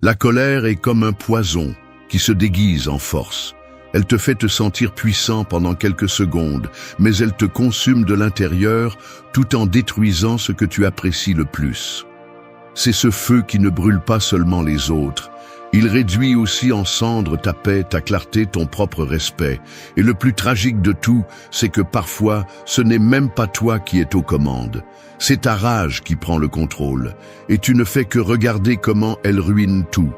La colère est comme un poison qui se déguise en force. Elle te fait te sentir puissant pendant quelques secondes, mais elle te consume de l'intérieur tout en détruisant ce que tu apprécies le plus. C'est ce feu qui ne brûle pas seulement les autres. Il réduit aussi en cendres ta paix, ta clarté, ton propre respect. Et le plus tragique de tout, c'est que parfois, ce n'est même pas toi qui es aux commandes. C'est ta rage qui prend le contrôle. Et tu ne fais que regarder comment elle ruine tout.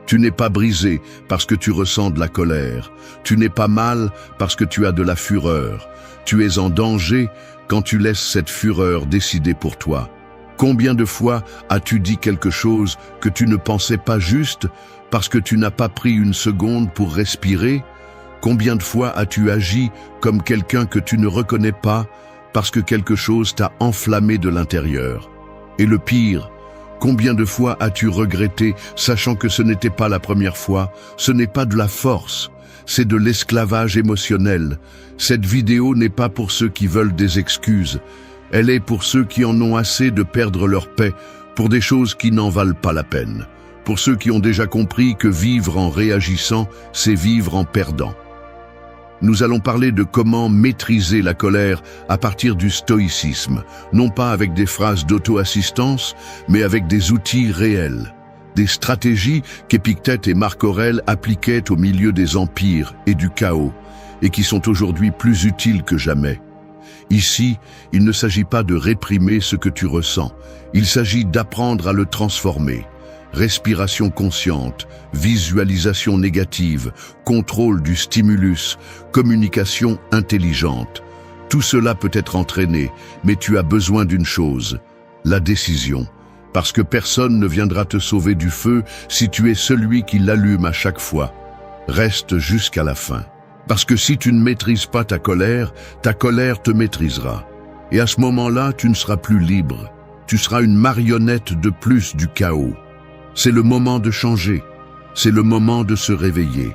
Tu n'es pas brisé parce que tu ressens de la colère. Tu n'es pas mal parce que tu as de la fureur. Tu es en danger quand tu laisses cette fureur décider pour toi. Combien de fois as-tu dit quelque chose que tu ne pensais pas juste parce que tu n'as pas pris une seconde pour respirer? Combien de fois as-tu agi comme quelqu'un que tu ne reconnais pas parce que quelque chose t'a enflammé de l'intérieur? Et le pire, combien de fois as-tu regretté, sachant que ce n'était pas la première fois? Ce n'est pas de la force, c'est de l'esclavage émotionnel. Cette vidéo n'est pas pour ceux qui veulent des excuses. Elle est pour ceux qui en ont assez de perdre leur paix pour des choses qui n'en valent pas la peine. Pour ceux qui ont déjà compris que vivre en réagissant, c'est vivre en perdant. Nous allons parler de comment maîtriser la colère à partir du stoïcisme, non pas avec des phrases d'auto-assistance, mais avec des outils réels. Des stratégies qu'Épictète et Marc Aurèle appliquaient au milieu des empires et du chaos, et qui sont aujourd'hui plus utiles que jamais. Ici, il ne s'agit pas de réprimer ce que tu ressens, il s'agit d'apprendre à le transformer. Respiration consciente, visualisation négative, contrôle du stimulus, communication intelligente. Tout cela peut être entraîné, mais tu as besoin d'une chose, la décision. Parce que personne ne viendra te sauver du feu si tu es celui qui l'allume à chaque fois. Reste jusqu'à la fin. Parce que si tu ne maîtrises pas ta colère te maîtrisera. Et à ce moment-là, tu ne seras plus libre. Tu seras une marionnette de plus du chaos. C'est le moment de changer. C'est le moment de se réveiller.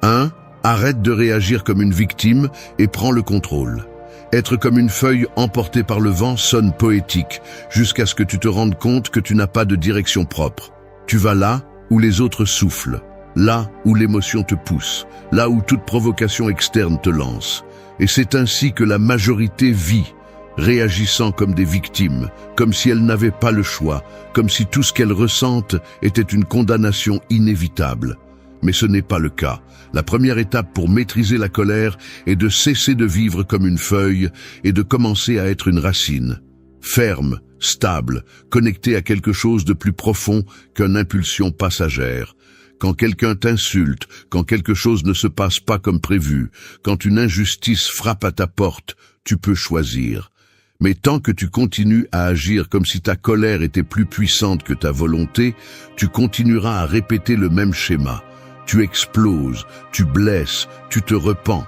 1. Arrête de réagir comme une victime et prends le contrôle. Être comme une feuille emportée par le vent sonne poétique, jusqu'à ce que tu te rendes compte que tu n'as pas de direction propre. Tu vas là où les autres soufflent. Là où l'émotion te pousse, là où toute provocation externe te lance. Et c'est ainsi que la majorité vit, réagissant comme des victimes, comme si elles n'avaient pas le choix, comme si tout ce qu'elles ressentent était une condamnation inévitable. Mais ce n'est pas le cas. La première étape pour maîtriser la colère est de cesser de vivre comme une feuille et de commencer à être une racine. Ferme, stable, connectée à quelque chose de plus profond qu'une impulsion passagère. Quand quelqu'un t'insulte, quand quelque chose ne se passe pas comme prévu, quand une injustice frappe à ta porte, tu peux choisir. Mais tant que tu continues à agir comme si ta colère était plus puissante que ta volonté, tu continueras à répéter le même schéma. Tu exploses, tu blesses, tu te repens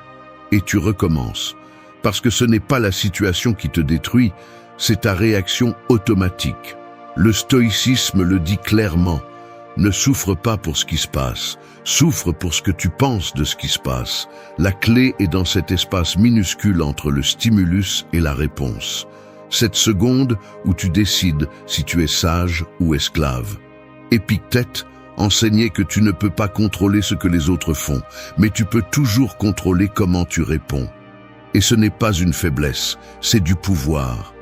et tu recommences. Parce que ce n'est pas la situation qui te détruit, c'est ta réaction automatique. Le stoïcisme le dit clairement. Ne souffre pas pour ce qui se passe, souffre pour ce que tu penses de ce qui se passe. La clé est dans cet espace minuscule entre le stimulus et la réponse. Cette seconde où tu décides si tu es sage ou esclave. Épictète enseignait que tu ne peux pas contrôler ce que les autres font, mais tu peux toujours contrôler comment tu réponds. Et ce n'est pas une faiblesse, c'est du pouvoir.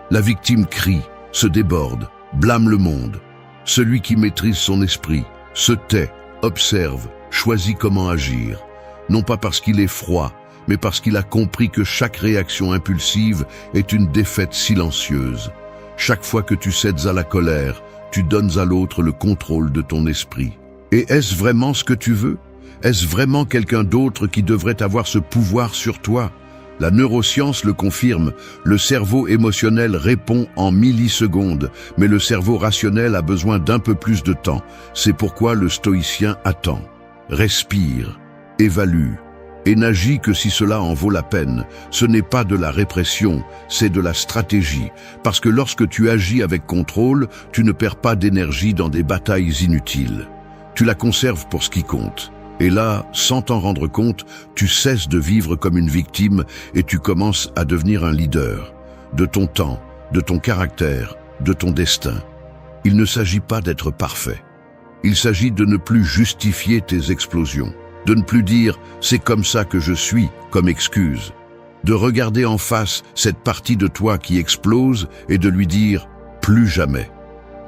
La victime crie, se déborde, blâme le monde. Celui qui maîtrise son esprit, se tait, observe, choisit comment agir. Non pas parce qu'il est froid, mais parce qu'il a compris que chaque réaction impulsive est une défaite silencieuse. Chaque fois que tu cèdes à la colère, tu donnes à l'autre le contrôle de ton esprit. Et est-ce vraiment ce que tu veux? Est-ce vraiment quelqu'un d'autre qui devrait avoir ce pouvoir sur toi? La neuroscience le confirme, le cerveau émotionnel répond en millisecondes, mais le cerveau rationnel a besoin d'un peu plus de temps. C'est pourquoi le stoïcien attend, respire, évalue, et n'agit que si cela en vaut la peine. Ce n'est pas de la répression, c'est de la stratégie, parce que lorsque tu agis avec contrôle, tu ne perds pas d'énergie dans des batailles inutiles. Tu la conserves pour ce qui compte. Et là, sans t'en rendre compte, tu cesses de vivre comme une victime et tu commences à devenir un leader. De ton temps, de ton caractère, de ton destin. Il ne s'agit pas d'être parfait. Il s'agit de ne plus justifier tes explosions, de ne plus dire « c'est comme ça que je suis » comme excuse, de regarder en face cette partie de toi qui explose et de lui dire « plus jamais ».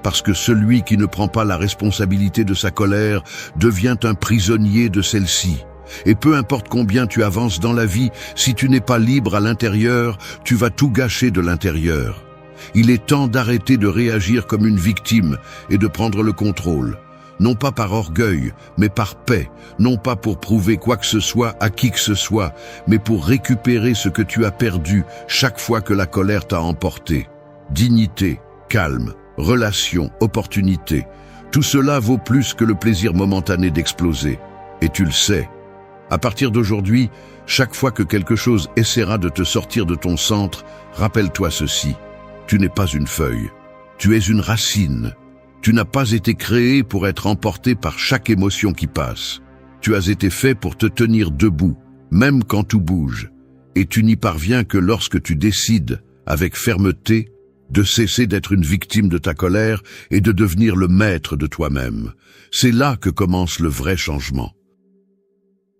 Parce que celui qui ne prend pas la responsabilité de sa colère devient un prisonnier de celle-ci. Et peu importe combien tu avances dans la vie, si tu n'es pas libre à l'intérieur, tu vas tout gâcher de l'intérieur. Il est temps d'arrêter de réagir comme une victime et de prendre le contrôle. Non pas par orgueil, mais par paix, non pas pour prouver quoi que ce soit à qui que ce soit, mais pour récupérer ce que tu as perdu chaque fois que la colère t'a emporté. Dignité, calme, relation, opportunité, tout cela vaut plus que le plaisir momentané d'exploser. Et tu le sais. À partir d'aujourd'hui, chaque fois que quelque chose essaiera de te sortir de ton centre, rappelle-toi ceci. Tu n'es pas une feuille, tu es une racine. Tu n'as pas été créé pour être emporté par chaque émotion qui passe. Tu as été fait pour te tenir debout, même quand tout bouge. Et tu n'y parviens que lorsque tu décides, avec fermeté, de cesser d'être une victime de ta colère et de devenir le maître de toi-même. C'est là que commence le vrai changement.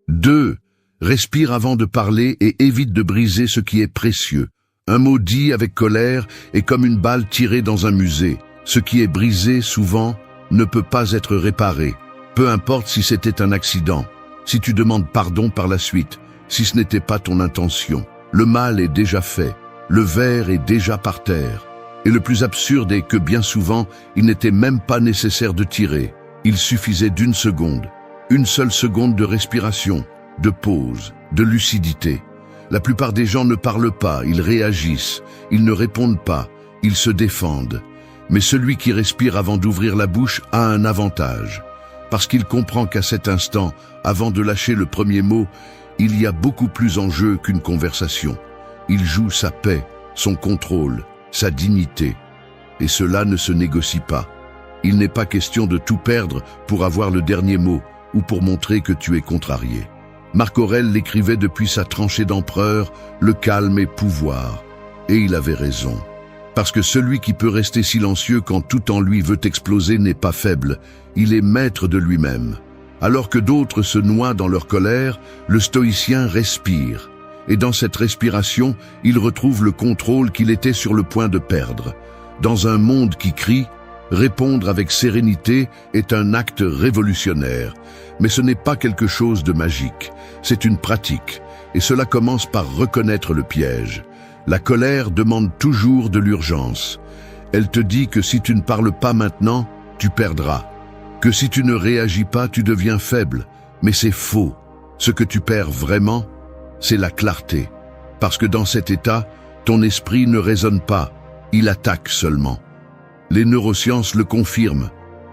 2. Respire avant de parler et évite de briser ce qui est précieux. Un mot dit avec colère est comme une balle tirée dans un musée. Ce qui est brisé, souvent, ne peut pas être réparé. Peu importe si c'était un accident, si tu demandes pardon par la suite, si ce n'était pas ton intention. Le mal est déjà fait, le verre est déjà par terre. Et le plus absurde est que bien souvent, il n'était même pas nécessaire de tirer. Il suffisait d'une seconde, une seule seconde de respiration, de pause, de lucidité. La plupart des gens ne parlent pas, ils réagissent, ils ne répondent pas, ils se défendent. Mais celui qui respire avant d'ouvrir la bouche a un avantage, parce qu'il comprend qu'à cet instant, avant de lâcher le premier mot, il y a beaucoup plus en jeu qu'une conversation. Il joue sa paix, son contrôle, sa dignité. Et cela ne se négocie pas. Il n'est pas question de tout perdre pour avoir le dernier mot ou pour montrer que tu es contrarié. Marc Aurèle l'écrivait depuis sa tranchée d'empereur, le calme est pouvoir. Et il avait raison. Parce que celui qui peut rester silencieux quand tout en lui veut exploser n'est pas faible, il est maître de lui-même. Alors que d'autres se noient dans leur colère, le stoïcien respire. Et dans cette respiration, il retrouve le contrôle qu'il était sur le point de perdre. Dans un monde qui crie, répondre avec sérénité est un acte révolutionnaire. Mais ce n'est pas quelque chose de magique, c'est une pratique. Et cela commence par reconnaître le piège. La colère demande toujours de l'urgence. Elle te dit que si tu ne parles pas maintenant, tu perdras. Que si tu ne réagis pas, tu deviens faible. Mais c'est faux. Ce que tu perds vraiment, c'est la clarté. Parce que dans cet état, ton esprit ne raisonne pas, il attaque seulement. Les neurosciences le confirment.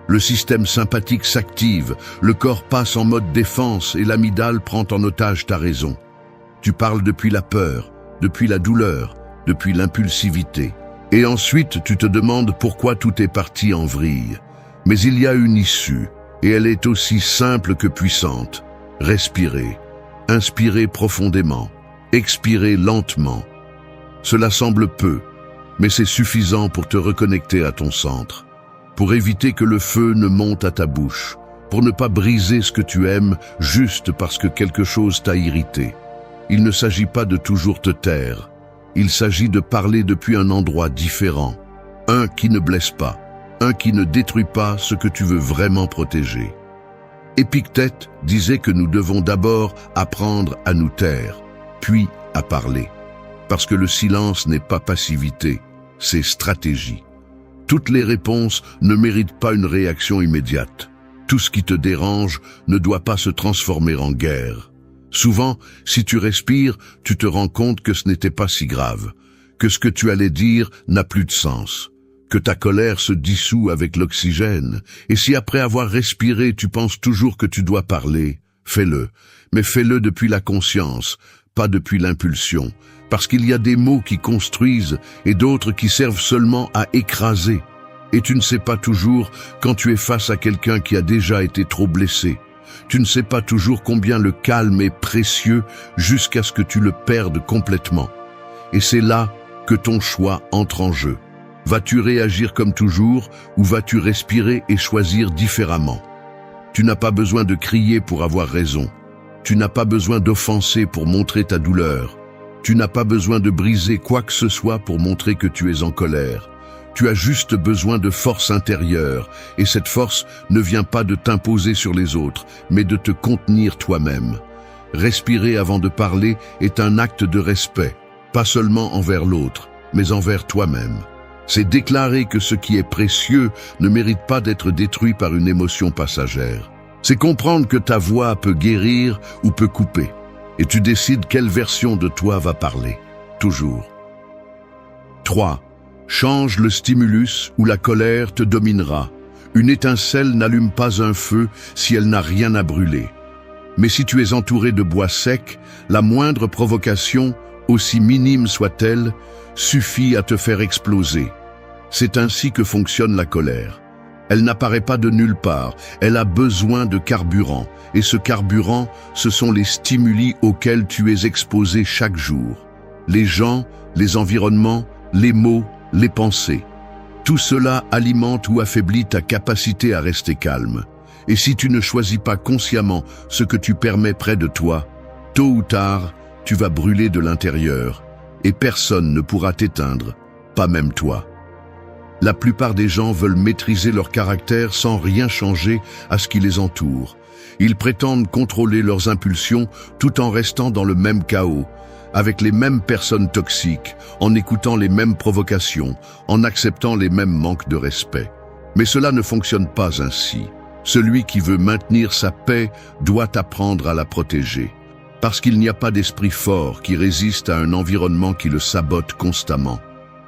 Le système sympathique s'active, le corps passe en mode défense et l'amygdale prend en otage ta raison. Tu parles depuis la peur, depuis la douleur, depuis l'impulsivité. Et ensuite, tu te demandes pourquoi tout est parti en vrille. Mais il y a une issue, et elle est aussi simple que puissante. Respirer, inspirer profondément, expirer lentement. Cela semble peu, mais c'est suffisant pour te reconnecter à ton centre, pour éviter que le feu ne monte à ta bouche, pour ne pas briser ce que tu aimes juste parce que quelque chose t'a irrité. Il ne s'agit pas de toujours te taire, il s'agit de parler depuis un endroit différent, un qui ne blesse pas, un qui ne détruit pas ce que tu veux vraiment protéger. Épictète disait que nous devons d'abord apprendre à nous taire, puis à parler. Parce que le silence n'est pas passivité, c'est stratégie. Toutes les réponses ne méritent pas une réaction immédiate. Tout ce qui te dérange ne doit pas se transformer en guerre. Souvent, si tu respires, tu te rends compte que ce n'était pas si grave, que ce que tu allais dire n'a plus de sens, que ta colère se dissout avec l'oxygène, et si après avoir respiré tu penses toujours que tu dois parler, fais-le, mais fais-le depuis la conscience, pas depuis l'impulsion, parce qu'il y a des mots qui construisent et d'autres qui servent seulement à écraser. Et tu ne sais pas toujours quand tu es face à quelqu'un qui a déjà été trop blessé. Tu ne sais pas toujours combien le calme est précieux jusqu'à ce que tu le perdes complètement. Et c'est là que ton choix entre en jeu. Vas-tu réagir comme toujours ou vas-tu respirer et choisir différemment ? Tu n'as pas besoin de crier pour avoir raison. Tu n'as pas besoin d'offenser pour montrer ta douleur. Tu n'as pas besoin de briser quoi que ce soit pour montrer que tu es en colère. Tu as juste besoin de force intérieure, et cette force ne vient pas de t'imposer sur les autres, mais de te contenir toi-même. Respirer avant de parler est un acte de respect, pas seulement envers l'autre, mais envers toi-même. C'est déclarer que ce qui est précieux ne mérite pas d'être détruit par une émotion passagère. C'est comprendre que ta voix peut guérir ou peut couper, et tu décides quelle version de toi va parler, toujours. 3. Change le stimulus ou la colère te dominera. Une étincelle n'allume pas un feu si elle n'a rien à brûler. Mais si tu es entouré de bois sec, la moindre provocation, aussi minime soit-elle, suffit à te faire exploser. C'est ainsi que fonctionne la colère. Elle n'apparaît pas de nulle part, elle a besoin de carburant, et ce carburant, ce sont les stimuli auxquels tu es exposé chaque jour. Les gens, les environnements, les mots, les pensées. Tout cela alimente ou affaiblit ta capacité à rester calme. Et si tu ne choisis pas consciemment ce que tu permets près de toi, tôt ou tard, tu vas brûler de l'intérieur, et personne ne pourra t'éteindre, pas même toi. La plupart des gens veulent maîtriser leur caractère sans rien changer à ce qui les entoure. Ils prétendent contrôler leurs impulsions tout en restant dans le même chaos, avec les mêmes personnes toxiques, en écoutant les mêmes provocations, en acceptant les mêmes manques de respect. Mais cela ne fonctionne pas ainsi. Celui qui veut maintenir sa paix doit apprendre à la protéger. Parce qu'il n'y a pas d'esprit fort qui résiste à un environnement qui le sabote constamment.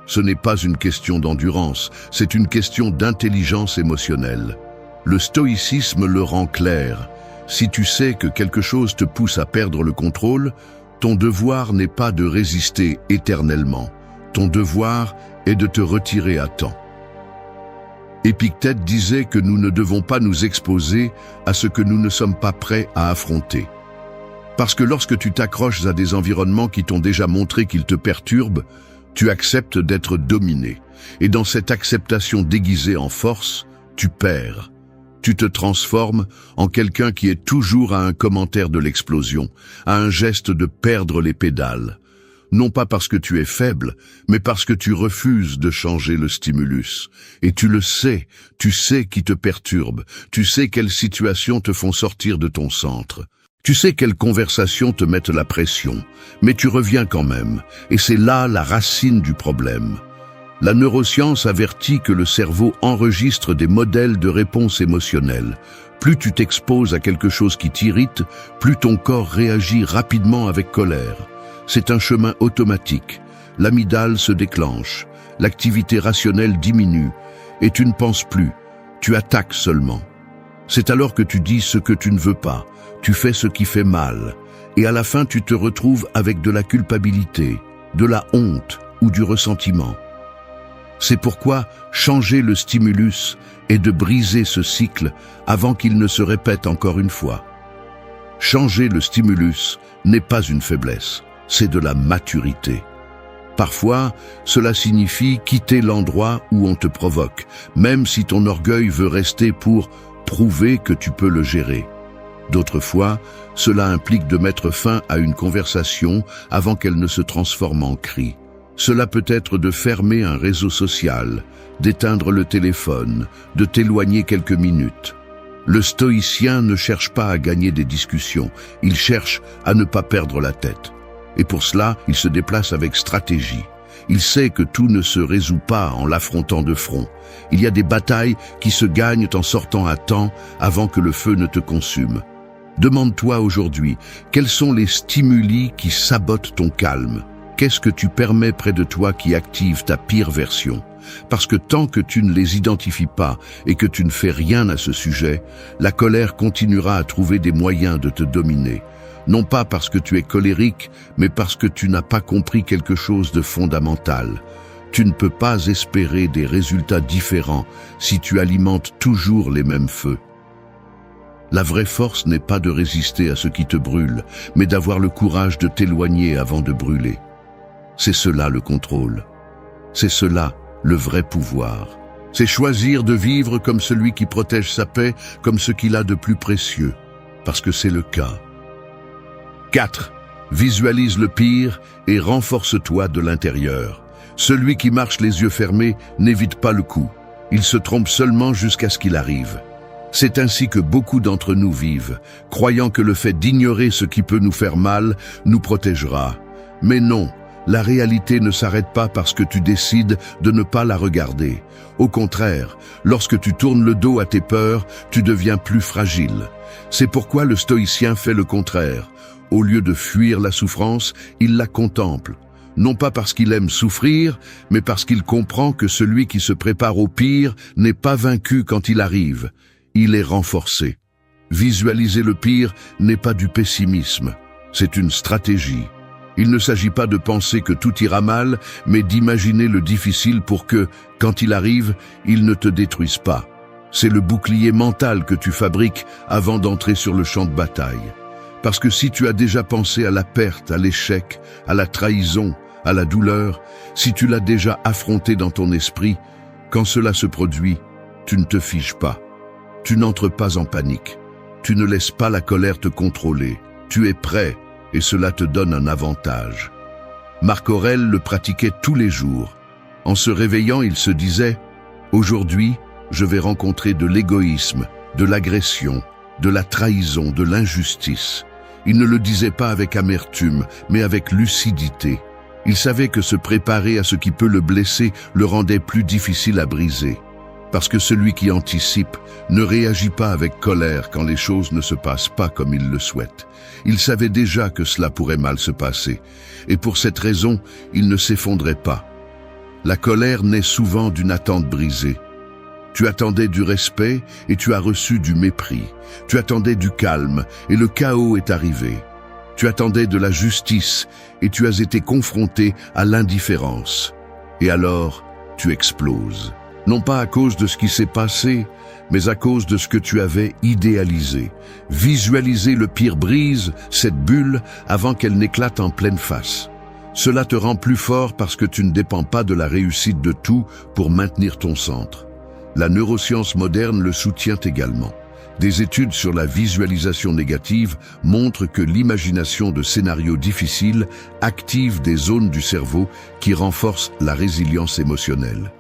Ce n'est pas une question d'endurance, c'est une question d'intelligence émotionnelle. Le stoïcisme le rend clair. Si tu sais que quelque chose te pousse à perdre le contrôle, ton devoir n'est pas de résister éternellement. Ton devoir est de te retirer à temps. Épictète disait que nous ne devons pas nous exposer à ce que nous ne sommes pas prêts à affronter. Parce que lorsque tu t'accroches à des environnements qui t'ont déjà montré qu'ils te perturbent, tu acceptes d'être dominé. Et dans cette acceptation déguisée en force, tu perds. Tu te transformes en quelqu'un qui est toujours à un commentaire de l'explosion, à un geste de perdre les pédales. Non pas parce que tu es faible, mais parce que tu refuses de changer le stimulus. Et tu le sais, tu sais qui te perturbe, tu sais quelles situations te font sortir de ton centre. Tu sais quelles conversations te mettent la pression, mais tu reviens quand même, et c'est là la racine du problème. La neuroscience avertit que le cerveau enregistre des modèles de réponse émotionnelle. Plus tu t'exposes à quelque chose qui t'irrite, plus ton corps réagit rapidement avec colère. C'est un chemin automatique. L'amygdale se déclenche, l'activité rationnelle diminue, et tu ne penses plus, tu attaques seulement. C'est alors que tu dis ce que tu ne veux pas, tu fais ce qui fait mal, et à la fin tu te retrouves avec de la culpabilité, de la honte ou du ressentiment. C'est pourquoi changer le stimulus est de briser ce cycle avant qu'il ne se répète encore une fois. Changer le stimulus n'est pas une faiblesse, c'est de la maturité. Parfois, cela signifie quitter l'endroit où on te provoque, même si ton orgueil veut rester pour prouver que tu peux le gérer. D'autres fois, cela implique de mettre fin à une conversation avant qu'elle ne se transforme en cri. Cela peut être de fermer un réseau social, d'éteindre le téléphone, de t'éloigner quelques minutes. Le stoïcien ne cherche pas à gagner des discussions, il cherche à ne pas perdre la tête. Et pour cela, il se déplace avec stratégie. Il sait que tout ne se résout pas en l'affrontant de front. Il y a des batailles qui se gagnent en sortant à temps avant que le feu ne te consume. Demande-toi aujourd'hui, quels sont les stimuli qui sabotent ton calme ? Qu'est-ce que tu permets près de toi qui active ta pire version ? Parce que tant que tu ne les identifies pas et que tu ne fais rien à ce sujet, la colère continuera à trouver des moyens de te dominer. Non pas parce que tu es colérique, mais parce que tu n'as pas compris quelque chose de fondamental. Tu ne peux pas espérer des résultats différents si tu alimentes toujours les mêmes feux. La vraie force n'est pas de résister à ce qui te brûle, mais d'avoir le courage de t'éloigner avant de brûler. C'est cela le contrôle. C'est cela le vrai pouvoir. C'est choisir de vivre comme celui qui protège sa paix, comme ce qu'il a de plus précieux, parce que c'est le cas. 4. Visualise le pire et renforce-toi de l'intérieur. Celui qui marche les yeux fermés n'évite pas le coup. Il se trompe seulement jusqu'à ce qu'il arrive. C'est ainsi que beaucoup d'entre nous vivent, croyant que le fait d'ignorer ce qui peut nous faire mal nous protégera. Mais non, la réalité ne s'arrête pas parce que tu décides de ne pas la regarder. Au contraire, lorsque tu tournes le dos à tes peurs, tu deviens plus fragile. C'est pourquoi le stoïcien fait le contraire. Au lieu de fuir la souffrance, il la contemple. Non pas parce qu'il aime souffrir, mais parce qu'il comprend que celui qui se prépare au pire n'est pas vaincu quand il arrive. Il est renforcé. Visualiser le pire n'est pas du pessimisme, c'est une stratégie. Il ne s'agit pas de penser que tout ira mal, mais d'imaginer le difficile pour que, quand il arrive, il ne te détruise pas. C'est le bouclier mental que tu fabriques avant d'entrer sur le champ de bataille. Parce que si tu as déjà pensé à la perte, à l'échec, à la trahison, à la douleur, si tu l'as déjà affronté dans ton esprit, quand cela se produit, tu ne te figes pas. Tu n'entres pas en panique. Tu ne laisses pas la colère te contrôler. Tu es prêt et cela te donne un avantage. Marc Aurèle le pratiquait tous les jours. En se réveillant, il se disait « Aujourd'hui, je vais rencontrer de l'égoïsme, de l'agression, de la trahison, de l'injustice. » Il ne le disait pas avec amertume, mais avec lucidité. Il savait que se préparer à ce qui peut le blesser le rendait plus difficile à briser. Parce que celui qui anticipe ne réagit pas avec colère quand les choses ne se passent pas comme il le souhaite. Il savait déjà que cela pourrait mal se passer, et pour cette raison, il ne s'effondrait pas. La colère naît souvent d'une attente brisée. Tu attendais du respect et tu as reçu du mépris. Tu attendais du calme et le chaos est arrivé. Tu attendais de la justice et tu as été confronté à l'indifférence. Et alors, tu exploses. Non pas à cause de ce qui s'est passé, mais à cause de ce que tu avais idéalisé. Visualiser le pire brise cette bulle avant qu'elle n'éclate en pleine face. Cela te rend plus fort parce que tu ne dépends pas de la réussite de tout pour maintenir ton centre. La neuroscience moderne le soutient également. Des études sur la visualisation négative montrent que l'imagination de scénarios difficiles active des zones du cerveau qui renforcent la résilience émotionnelle.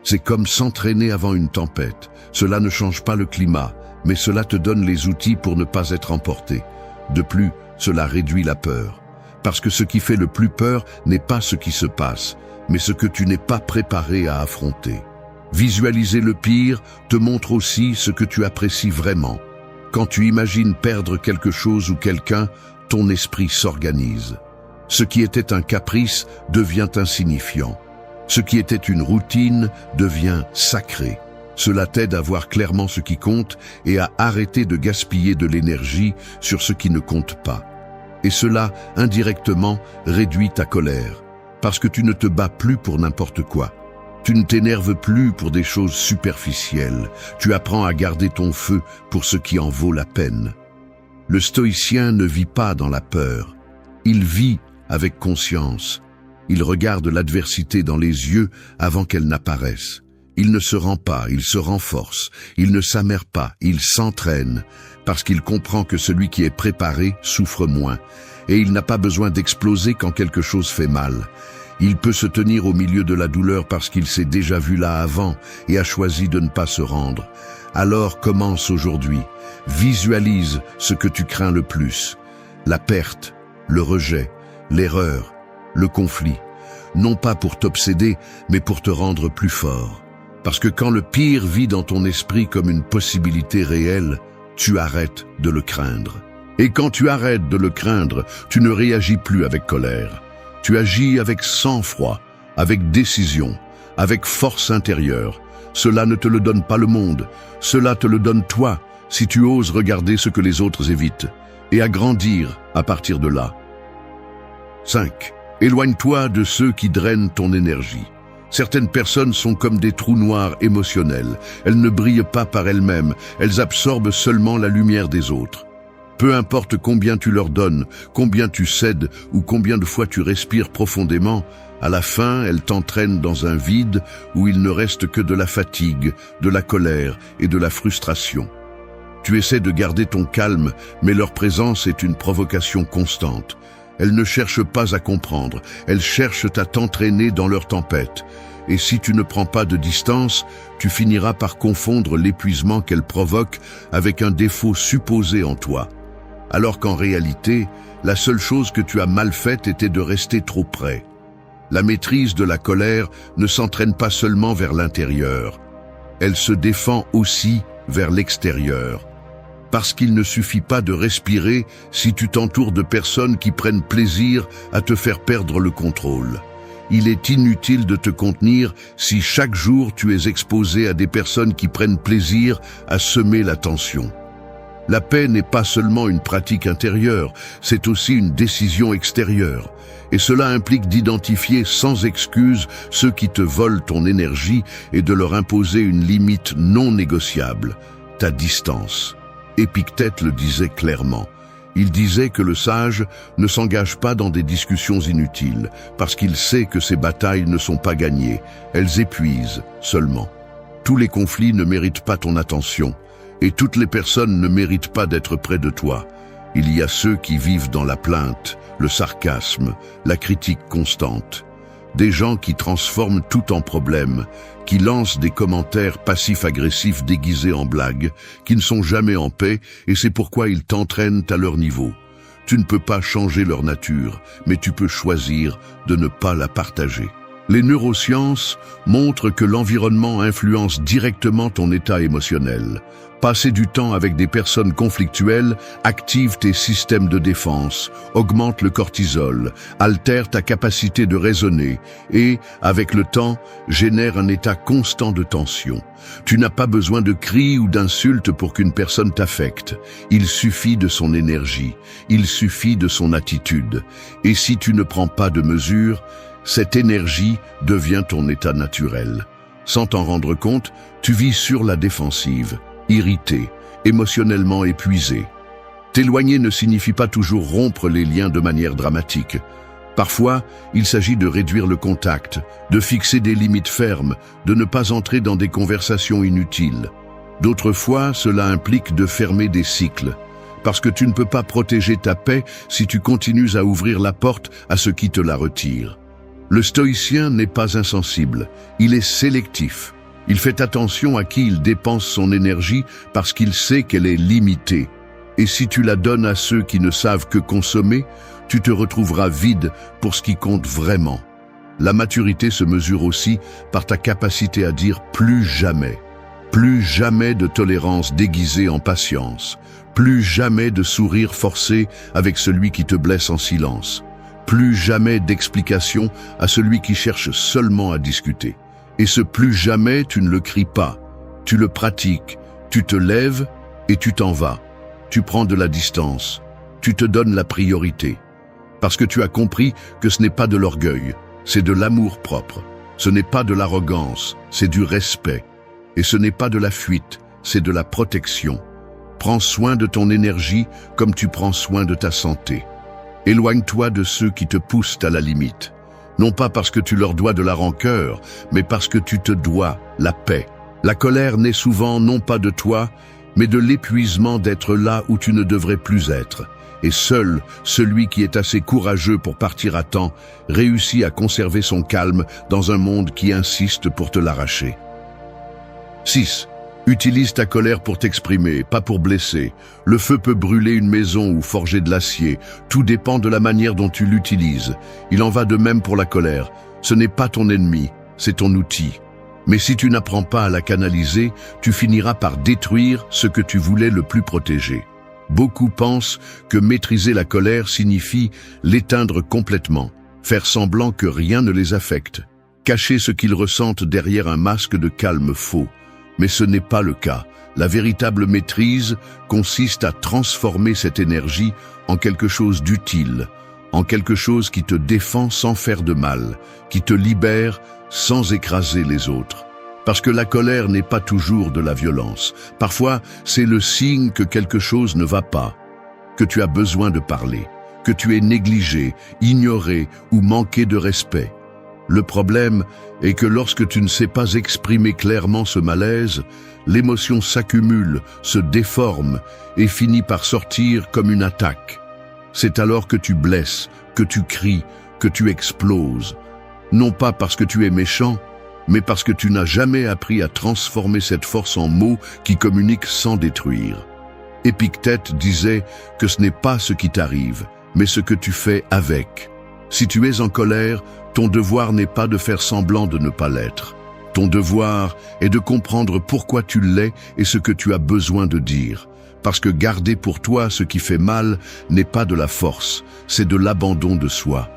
C'est comme s'entraîner avant une tempête. Cela ne change pas le climat, mais cela te donne les outils pour ne pas être emporté. De plus, cela réduit la peur. Parce que ce qui fait le plus peur n'est pas ce qui se passe, mais ce que tu n'es pas préparé à affronter. Visualiser le pire te montre aussi ce que tu apprécies vraiment. Quand tu imagines perdre quelque chose ou quelqu'un, ton esprit s'organise. Ce qui était un caprice devient insignifiant. Ce qui était une routine devient sacré. Cela t'aide à voir clairement ce qui compte et à arrêter de gaspiller de l'énergie sur ce qui ne compte pas. Et cela, indirectement, réduit ta colère, parce que tu ne te bats plus pour n'importe quoi. Tu ne t'énerves plus pour des choses superficielles. Tu apprends à garder ton feu pour ce qui en vaut la peine. Le stoïcien ne vit pas dans la peur. Il vit avec conscience. Il regarde l'adversité dans les yeux avant qu'elle n'apparaisse. Il ne se rend pas, il se renforce. Il ne s'amère pas, il s'entraîne, parce qu'il comprend que celui qui est préparé souffre moins. Et il n'a pas besoin d'exploser quand quelque chose fait mal. Il peut se tenir au milieu de la douleur parce qu'il s'est déjà vu là avant et a choisi de ne pas se rendre. Alors commence aujourd'hui. Visualise ce que tu crains le plus. La perte, le rejet, l'erreur, le conflit. Non pas pour t'obséder, mais pour te rendre plus fort. Parce que quand le pire vit dans ton esprit comme une possibilité réelle, tu arrêtes de le craindre. Et quand tu arrêtes de le craindre, tu ne réagis plus avec colère. Tu agis avec sang-froid, avec décision, avec force intérieure. Cela ne te le donne pas le monde, cela te le donne toi, si tu oses regarder ce que les autres évitent, et à grandir à partir de là. 5. Éloigne-toi de ceux qui drainent ton énergie. Certaines personnes sont comme des trous noirs émotionnels. Elles ne brillent pas par elles-mêmes, elles absorbent seulement la lumière des autres. Peu importe combien tu leur donnes, combien tu cèdes ou combien de fois tu respires profondément, À la fin, elles t'entraînent dans un vide où il ne reste que de la fatigue, de la colère et de la frustration. Tu essaies de garder ton calme, mais leur présence est une provocation constante. Elles ne cherchent pas à comprendre, elles cherchent à t'entraîner dans leur tempête. Et si tu ne prends pas de distance, tu finiras par confondre l'épuisement qu'elles provoquent avec un défaut supposé en toi. Alors qu'en réalité, la seule chose que tu as mal faite était de rester trop près. La maîtrise de la colère ne s'entraîne pas seulement vers l'intérieur, elle se défend aussi vers l'extérieur. Parce qu'il ne suffit pas de respirer si tu t'entoures de personnes qui prennent plaisir à te faire perdre le contrôle. Il est inutile de te contenir si chaque jour tu es exposé à des personnes qui prennent plaisir à semer la tension. La paix n'est pas seulement une pratique intérieure, c'est aussi une décision extérieure. Et cela implique d'identifier sans excuse ceux qui te volent ton énergie et de leur imposer une limite non négociable, ta distance. Épictète le disait clairement. Il disait que le sage ne s'engage pas dans des discussions inutiles, parce qu'il sait que ces batailles ne sont pas gagnées, elles épuisent seulement. Tous les conflits ne méritent pas ton attention, et toutes les personnes ne méritent pas d'être près de toi. Il y a ceux qui vivent dans la plainte, le sarcasme, la critique constante. Des gens qui transforment tout en problème, qui lancent des commentaires passifs-agressifs déguisés en blagues, qui ne sont jamais en paix, et c'est pourquoi ils t'entraînent à leur niveau. Tu ne peux pas changer leur nature, mais tu peux choisir de ne pas la partager. Les neurosciences montrent que l'environnement influence directement ton état émotionnel. Passer du temps avec des personnes conflictuelles active tes systèmes de défense, augmente le cortisol, altère ta capacité de raisonner et, avec le temps, génère un état constant de tension. Tu n'as pas besoin de cris ou d'insultes pour qu'une personne t'affecte. Il suffit de son énergie, il suffit de son attitude. Et si tu ne prends pas de mesures, cette énergie devient ton état naturel. Sans t'en rendre compte, tu vis sur la défensive, irrité, émotionnellement épuisé. T'éloigner ne signifie pas toujours rompre les liens de manière dramatique. Parfois, il s'agit de réduire le contact, de fixer des limites fermes, de ne pas entrer dans des conversations inutiles. D'autres fois, cela implique de fermer des cycles, parce que tu ne peux pas protéger ta paix si tu continues à ouvrir la porte à ceux qui te la retirent. Le stoïcien n'est pas insensible, il est sélectif. Il fait attention à qui il dépense son énergie parce qu'il sait qu'elle est limitée. Et si tu la donnes à ceux qui ne savent que consommer, tu te retrouveras vide pour ce qui compte vraiment. La maturité se mesure aussi par ta capacité à dire plus jamais. Plus jamais de tolérance déguisée en patience. Plus jamais de sourire forcé avec celui qui te blesse en silence. Plus jamais d'explication à celui qui cherche seulement à discuter. Et ce plus jamais, tu ne le cries pas. Tu le pratiques, tu te lèves et tu t'en vas. Tu prends de la distance, tu te donnes la priorité. Parce que tu as compris que ce n'est pas de l'orgueil, c'est de l'amour-propre. Ce n'est pas de l'arrogance, c'est du respect. Et ce n'est pas de la fuite, c'est de la protection. Prends soin de ton énergie comme tu prends soin de ta santé. Éloigne-toi de ceux qui te poussent à la limite. Non pas parce que tu leur dois de la rancœur, mais parce que tu te dois la paix. La colère naît souvent non pas de toi, mais de l'épuisement d'être là où tu ne devrais plus être. Et seul celui qui est assez courageux pour partir à temps réussit à conserver son calme dans un monde qui insiste pour te l'arracher. 6. Utilise ta colère pour t'exprimer, pas pour blesser. Le feu peut brûler une maison ou forger de l'acier. Tout dépend de la manière dont tu l'utilises. Il en va de même pour la colère. Ce n'est pas ton ennemi, c'est ton outil. Mais si tu n'apprends pas à la canaliser, tu finiras par détruire ce que tu voulais le plus protéger. Beaucoup pensent que maîtriser la colère signifie l'éteindre complètement, faire semblant que rien ne les affecte, cacher ce qu'ils ressentent derrière un masque de calme faux. Mais ce n'est pas le cas. La véritable maîtrise consiste à transformer cette énergie en quelque chose d'utile, en quelque chose qui te défend sans faire de mal, qui te libère sans écraser les autres. Parce que la colère n'est pas toujours de la violence. Parfois, c'est le signe que quelque chose ne va pas, que tu as besoin de parler, que tu es négligé, ignoré ou manqué de respect. Le problème est que lorsque tu ne sais pas exprimer clairement ce malaise, l'émotion s'accumule, se déforme et finit par sortir comme une attaque. C'est alors que tu blesses, que tu cries, que tu exploses. Non pas parce que tu es méchant, mais parce que tu n'as jamais appris à transformer cette force en mots qui communiquent sans détruire. Épictète disait que ce n'est pas ce qui t'arrive, mais ce que tu fais avec. Si tu es en colère, ton devoir n'est pas de faire semblant de ne pas l'être. Ton devoir est de comprendre pourquoi tu l'es et ce que tu as besoin de dire. Parce que garder pour toi ce qui fait mal n'est pas de la force, c'est de l'abandon de soi.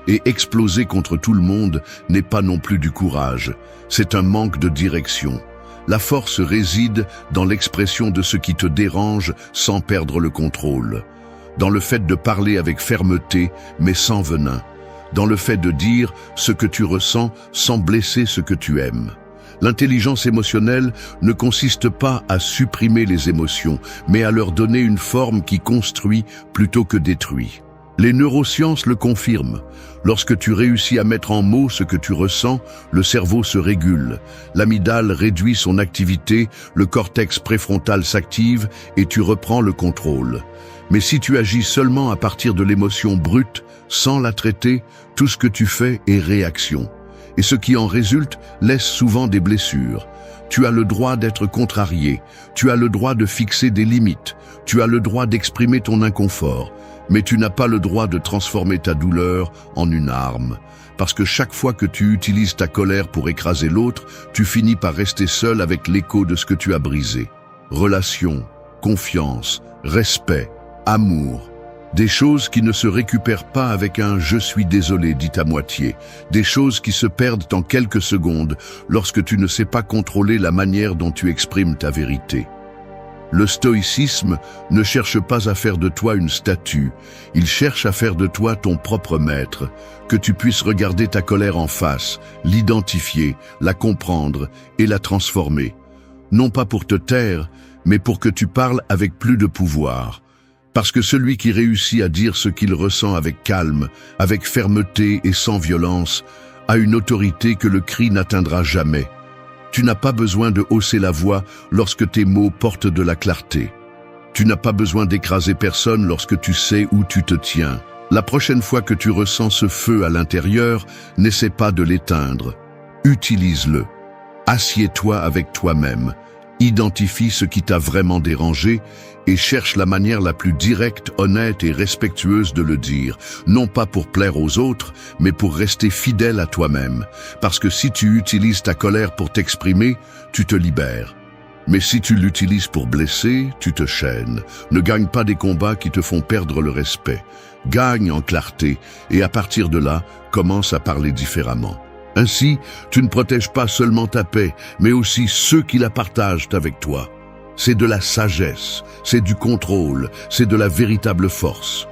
Et exploser contre tout le monde n'est pas non plus du courage, c'est un manque de direction. La force réside dans l'expression de ce qui te dérange sans perdre le contrôle. Dans le fait de parler avec fermeté, mais sans venin. Dans le fait de dire ce que tu ressens sans blesser ce que tu aimes. L'intelligence émotionnelle ne consiste pas à supprimer les émotions, mais à leur donner une forme qui construit plutôt que détruit. Les neurosciences le confirment. Lorsque tu réussis à mettre en mots ce que tu ressens, le cerveau se régule. L'amygdale réduit son activité, le cortex préfrontal s'active et tu reprends le contrôle. Mais si tu agis seulement à partir de l'émotion brute, sans la traiter, tout ce que tu fais est réaction. Et ce qui en résulte laisse souvent des blessures. Tu as le droit d'être contrarié, tu as le droit de fixer des limites, tu as le droit d'exprimer ton inconfort, mais tu n'as pas le droit de transformer ta douleur en une arme. Parce que chaque fois que tu utilises ta colère pour écraser l'autre, tu finis par rester seul avec l'écho de ce que tu as brisé. Relation, confiance, respect, amour. Des choses qui ne se récupèrent pas avec un « je suis désolé » dit à moitié. Des choses qui se perdent en quelques secondes lorsque tu ne sais pas contrôler la manière dont tu exprimes ta vérité. Le stoïcisme ne cherche pas à faire de toi une statue, il cherche à faire de toi ton propre maître, que tu puisses regarder ta colère en face, l'identifier, la comprendre et la transformer. Non pas pour te taire, mais pour que tu parles avec plus de pouvoir. Parce que celui qui réussit à dire ce qu'il ressent avec calme, avec fermeté et sans violence, a une autorité que le cri n'atteindra jamais. Tu n'as pas besoin de hausser la voix lorsque tes mots portent de la clarté. Tu n'as pas besoin d'écraser personne lorsque tu sais où tu te tiens. La prochaine fois que tu ressens ce feu à l'intérieur, n'essaie pas de l'éteindre. Utilise-le. Assieds-toi avec toi-même. Identifie ce qui t'a vraiment dérangé et cherche la manière la plus directe, honnête et respectueuse de le dire, non pas pour plaire aux autres, mais pour rester fidèle à toi-même. Parce que si tu utilises ta colère pour t'exprimer, tu te libères. Mais si tu l'utilises pour blesser, tu te chaînes. Ne gagne pas des combats qui te font perdre le respect. Gagne en clarté et à partir de là, commence à parler différemment. Ainsi, tu ne protèges pas seulement ta paix, mais aussi ceux qui la partagent avec toi. C'est de la sagesse, c'est du contrôle, c'est de la véritable force.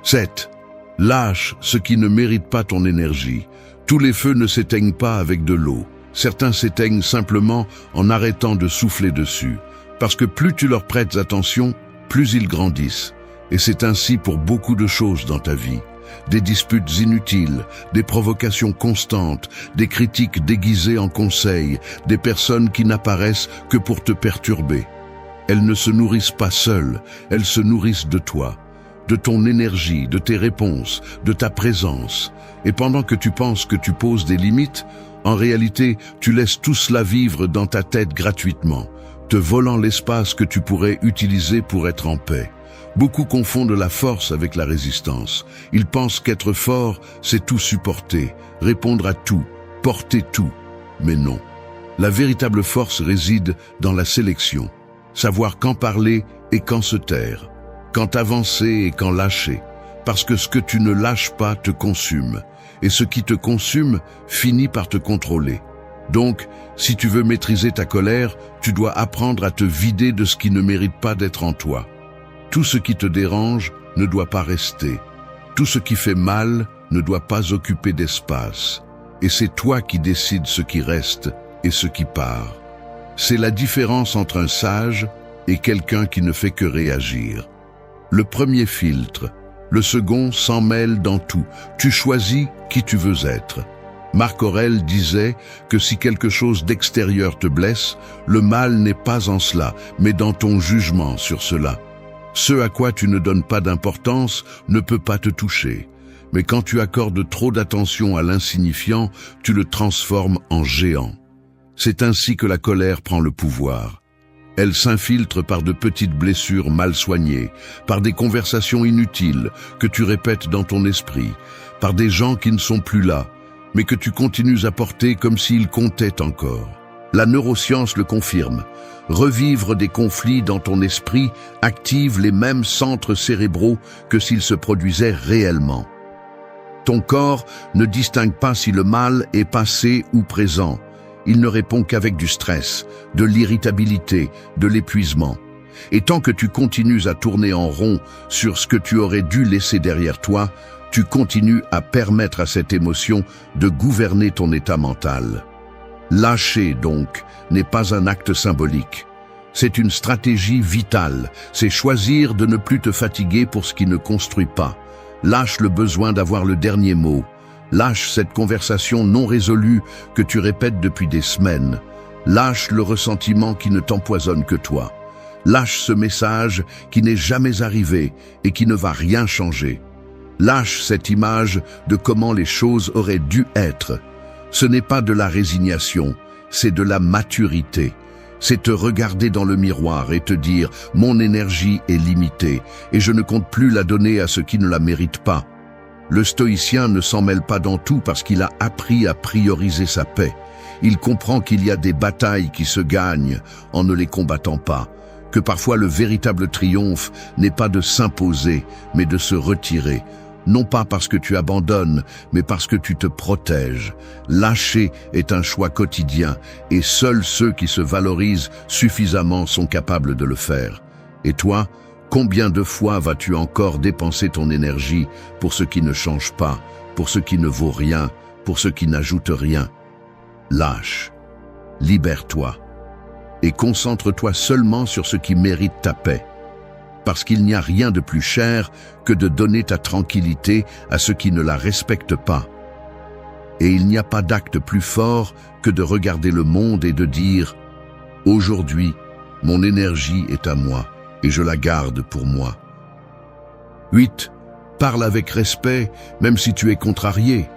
7. Lâche ce qui ne mérite pas ton énergie. Tous les feux ne s'éteignent pas avec de l'eau. Certains s'éteignent simplement en arrêtant de souffler dessus. Parce que plus tu leur prêtes attention, plus ils grandissent. Et c'est ainsi pour beaucoup de choses dans ta vie. Des disputes inutiles, des provocations constantes, des critiques déguisées en conseils, des personnes qui n'apparaissent que pour te perturber. Elles ne se nourrissent pas seules, elles se nourrissent de toi, de ton énergie, de tes réponses, de ta présence. Et pendant que tu penses que tu poses des limites, en réalité, tu laisses tout cela vivre dans ta tête gratuitement, te volant l'espace que tu pourrais utiliser pour être en paix. Beaucoup confondent la force avec la résistance. Ils pensent qu'être fort, c'est tout supporter, répondre à tout, porter tout. Mais non. La véritable force réside dans la sélection. Savoir quand parler et quand se taire. Quand avancer et quand lâcher. Parce que ce que tu ne lâches pas te consume. Et ce qui te consume finit par te contrôler. Donc, si tu veux maîtriser ta colère, tu dois apprendre à te vider de ce qui ne mérite pas d'être en toi. Tout ce qui te dérange ne doit pas rester. Tout ce qui fait mal ne doit pas occuper d'espace. Et c'est toi qui décides ce qui reste et ce qui part. C'est la différence entre un sage et quelqu'un qui ne fait que réagir. Le premier filtre, Le second s'en mêle dans tout. Tu choisis qui tu veux être. Marc Aurèle disait que si quelque chose d'extérieur te blesse, le mal n'est pas en cela, mais dans ton jugement sur cela. Ce à quoi tu ne donnes pas d'importance ne peut pas te toucher. Mais quand tu accordes trop d'attention à l'insignifiant, tu le transformes en géant. C'est ainsi que la colère prend le pouvoir. Elle s'infiltre par de petites blessures mal soignées, par des conversations inutiles que tu répètes dans ton esprit, par des gens qui ne sont plus là, mais que tu continues à porter comme s'ils comptaient encore. La neuroscience le confirme. Revivre des conflits dans ton esprit active les mêmes centres cérébraux que s'ils se produisaient réellement. Ton corps ne distingue pas si le mal est passé ou présent. Il ne répond qu'avec du stress, de l'irritabilité, de l'épuisement. Et tant que tu continues à tourner en rond sur ce que tu aurais dû laisser derrière toi, tu continues à permettre à cette émotion de gouverner ton état mental. Lâcher, donc, n'est pas un acte symbolique. C'est une stratégie vitale. C'est choisir de ne plus te fatiguer pour ce qui ne construit pas. Lâche le besoin d'avoir le dernier mot. Lâche cette conversation non résolue que tu répètes depuis des semaines. Lâche le ressentiment qui ne t'empoisonne que toi. Lâche ce message qui n'est jamais arrivé et qui ne va rien changer. Lâche cette image de comment les choses auraient dû être. Ce n'est pas de la résignation, c'est de la maturité. C'est te regarder dans le miroir et te dire « Mon énergie est limitée et je ne compte plus la donner à ceux qui ne la méritent pas ». Le stoïcien ne s'en mêle pas dans tout parce qu'il a appris à prioriser sa paix. Il comprend qu'il y a des batailles qui se gagnent en ne les combattant pas, que parfois le véritable triomphe n'est pas de s'imposer, mais de se retirer. Non pas parce que tu abandonnes, mais parce que tu te protèges. Lâcher est un choix quotidien, et seuls ceux qui se valorisent suffisamment sont capables de le faire. Et toi, combien de fois vas-tu encore dépenser ton énergie pour ce qui ne change pas, pour ce qui ne vaut rien, pour ce qui n'ajoute rien? Lâche, libère-toi, et concentre-toi seulement sur ce qui mérite ta paix. Parce qu'il n'y a rien de plus cher que de donner ta tranquillité à ceux qui ne la respectent pas. Et il n'y a pas d'acte plus fort que de regarder le monde et de dire « Aujourd'hui, mon énergie est à moi et je la garde pour moi. » 8. Parle avec respect, même si tu es contrarié.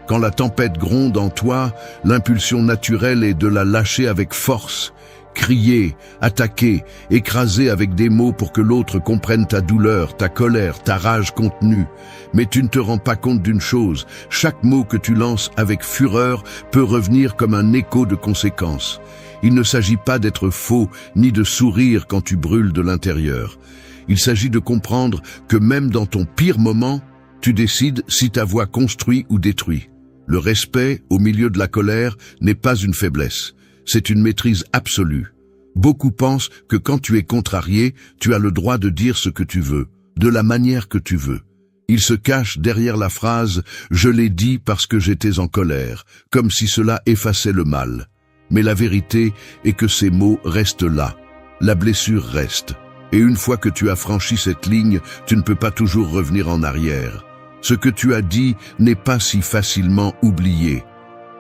Quand la tempête gronde en toi, l'impulsion naturelle est de la lâcher avec force. Crier, attaquer, écraser avec des mots pour que l'autre comprenne ta douleur, ta colère, ta rage contenue. Mais tu ne te rends pas compte d'une chose, chaque mot que tu lances avec fureur peut revenir comme un écho de conséquences. Il ne s'agit pas d'être faux, ni de sourire quand tu brûles de l'intérieur. Il s'agit de comprendre que même dans ton pire moment, tu décides si ta voix construit ou détruit. Le respect, au milieu de la colère, n'est pas une faiblesse. C'est une maîtrise absolue. Beaucoup pensent que quand tu es contrarié, tu as le droit de dire ce que tu veux, de la manière que tu veux. Ils se cachent derrière la phrase « je l'ai dit parce que j'étais en colère », comme si cela effaçait le mal. Mais la vérité est que ces mots restent là. La blessure reste. Et une fois que tu as franchi cette ligne, tu ne peux pas toujours revenir en arrière. Ce que tu as dit n'est pas si facilement oublié.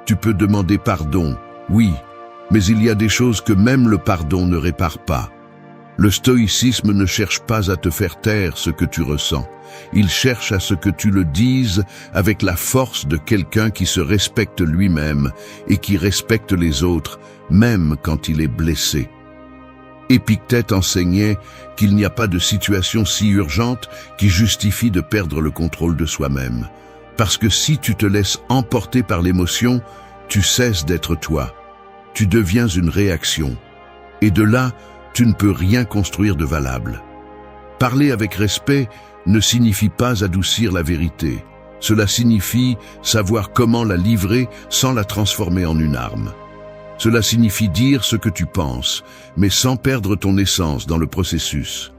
Tu peux demander pardon, oui, mais il y a des choses que même le pardon ne répare pas. Le stoïcisme ne cherche pas à te faire taire ce que tu ressens. Il cherche à ce que tu le dises avec la force de quelqu'un qui se respecte lui-même et qui respecte les autres, même quand il est blessé. Épictète enseignait qu'il n'y a pas de situation si urgente qui justifie de perdre le contrôle de soi-même. Parce que si tu te laisses emporter par l'émotion, tu cesses d'être toi. Tu deviens une réaction. Et de là, tu ne peux rien construire de valable. Parler avec respect ne signifie pas adoucir la vérité. Cela signifie savoir comment la livrer sans la transformer en une arme. Cela signifie dire ce que tu penses, mais sans perdre ton essence dans le processus.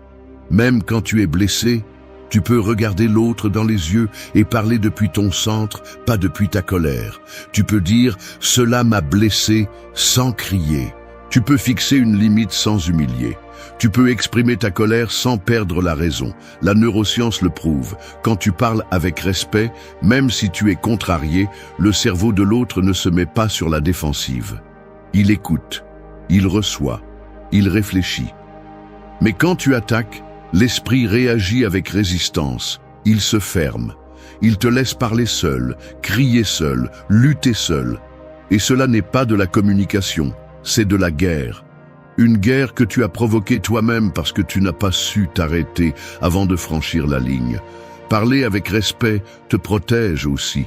Même quand tu es blessé, tu peux regarder l'autre dans les yeux et parler depuis ton centre, pas depuis ta colère. Tu peux dire « cela m'a blessé » sans crier. Tu peux fixer une limite sans humilier. Tu peux exprimer ta colère sans perdre la raison. La neuroscience le prouve. Quand tu parles avec respect, même si tu es contrarié, le cerveau de l'autre ne se met pas sur la défensive. Il écoute, il reçoit, il réfléchit. Mais quand tu attaques, l'esprit réagit avec résistance. Il se ferme. Il te laisse parler seul, crier seul, lutter seul. Et cela n'est pas de la communication, c'est de la guerre. Une guerre que tu as provoquée toi-même parce que tu n'as pas su t'arrêter avant de franchir la ligne. Parler avec respect te protège aussi.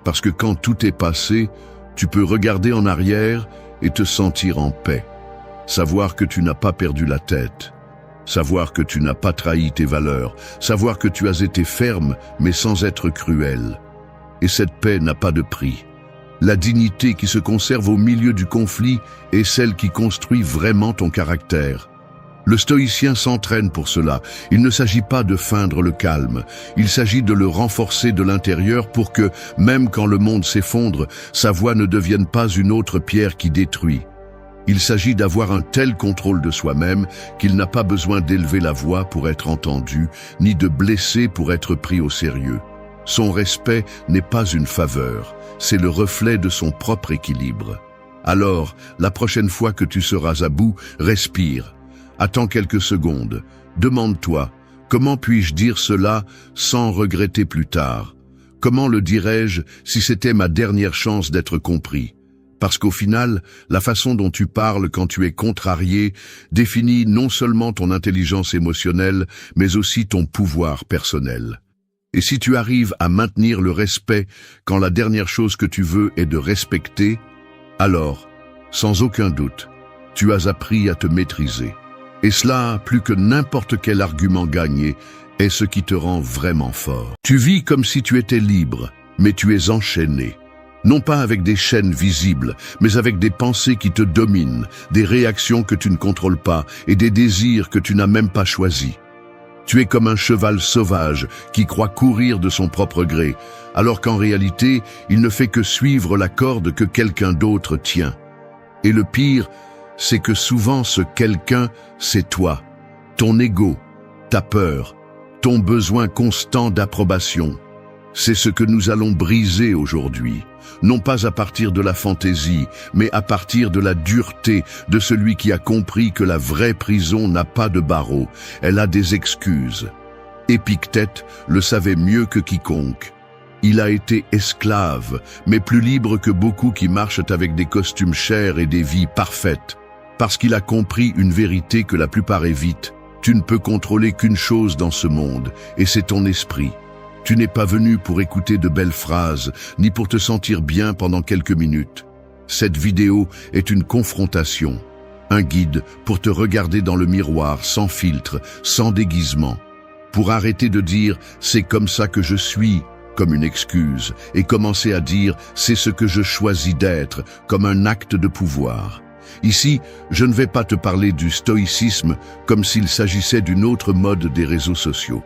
Parce que quand tout est passé, tu peux regarder en arrière et te sentir en paix. Savoir que tu n'as pas perdu la tête. Savoir que tu n'as pas trahi tes valeurs. Savoir que tu as été ferme mais sans être cruel. Et cette paix n'a pas de prix. La dignité qui se conserve au milieu du conflit est celle qui construit vraiment ton caractère. Le stoïcien s'entraîne pour cela. Il ne s'agit pas de feindre le calme. Il s'agit de le renforcer de l'intérieur pour que, même quand le monde s'effondre, sa voix ne devienne pas une autre pierre qui détruit. Il s'agit d'avoir un tel contrôle de soi-même qu'il n'a pas besoin d'élever la voix pour être entendu, ni de blesser pour être pris au sérieux. Son respect n'est pas une faveur, c'est le reflet de son propre équilibre. Alors, la prochaine fois que tu seras à bout, respire. Attends quelques secondes. Demande-toi, comment puis-je dire cela sans regretter plus tard? Comment le dirais-je si c'était ma dernière chance d'être compris? Parce qu'au final, la façon dont tu parles quand tu es contrarié définit non seulement ton intelligence émotionnelle, mais aussi ton pouvoir personnel. Et si tu arrives à maintenir le respect quand la dernière chose que tu veux est de respecter, alors, sans aucun doute, tu as appris à te maîtriser. Et cela, plus que n'importe quel argument gagné, est ce qui te rend vraiment fort. Tu vis comme si tu étais libre, mais tu es enchaîné. Non pas avec des chaînes visibles, mais avec des pensées qui te dominent, des réactions que tu ne contrôles pas et des désirs que tu n'as même pas choisis. Tu es comme un cheval sauvage qui croit courir de son propre gré, alors qu'en réalité, il ne fait que suivre la corde que quelqu'un d'autre tient. Et le pire, c'est que souvent ce quelqu'un, c'est toi, ton ego, ta peur, ton besoin constant d'approbation. C'est ce que nous allons briser aujourd'hui, non pas à partir de la fantaisie, mais à partir de la dureté de celui qui a compris que la vraie prison n'a pas de barreaux, elle a des excuses. Épictète le savait mieux que quiconque. Il a été esclave, mais plus libre que beaucoup qui marchent avec des costumes chers et des vies parfaites. Parce qu'il a compris une vérité que la plupart évitent. Tu ne peux contrôler qu'une chose dans ce monde, et c'est ton esprit. Tu n'es pas venu pour écouter de belles phrases, ni pour te sentir bien pendant quelques minutes. Cette vidéo est une confrontation, un guide pour te regarder dans le miroir sans filtre, sans déguisement, pour arrêter de dire « c'est comme ça que je suis » comme une excuse, et commencer à dire « c'est ce que je choisis d'être » comme un acte de pouvoir. Ici, je ne vais pas te parler du stoïcisme comme s'il s'agissait d'une autre mode des réseaux sociaux.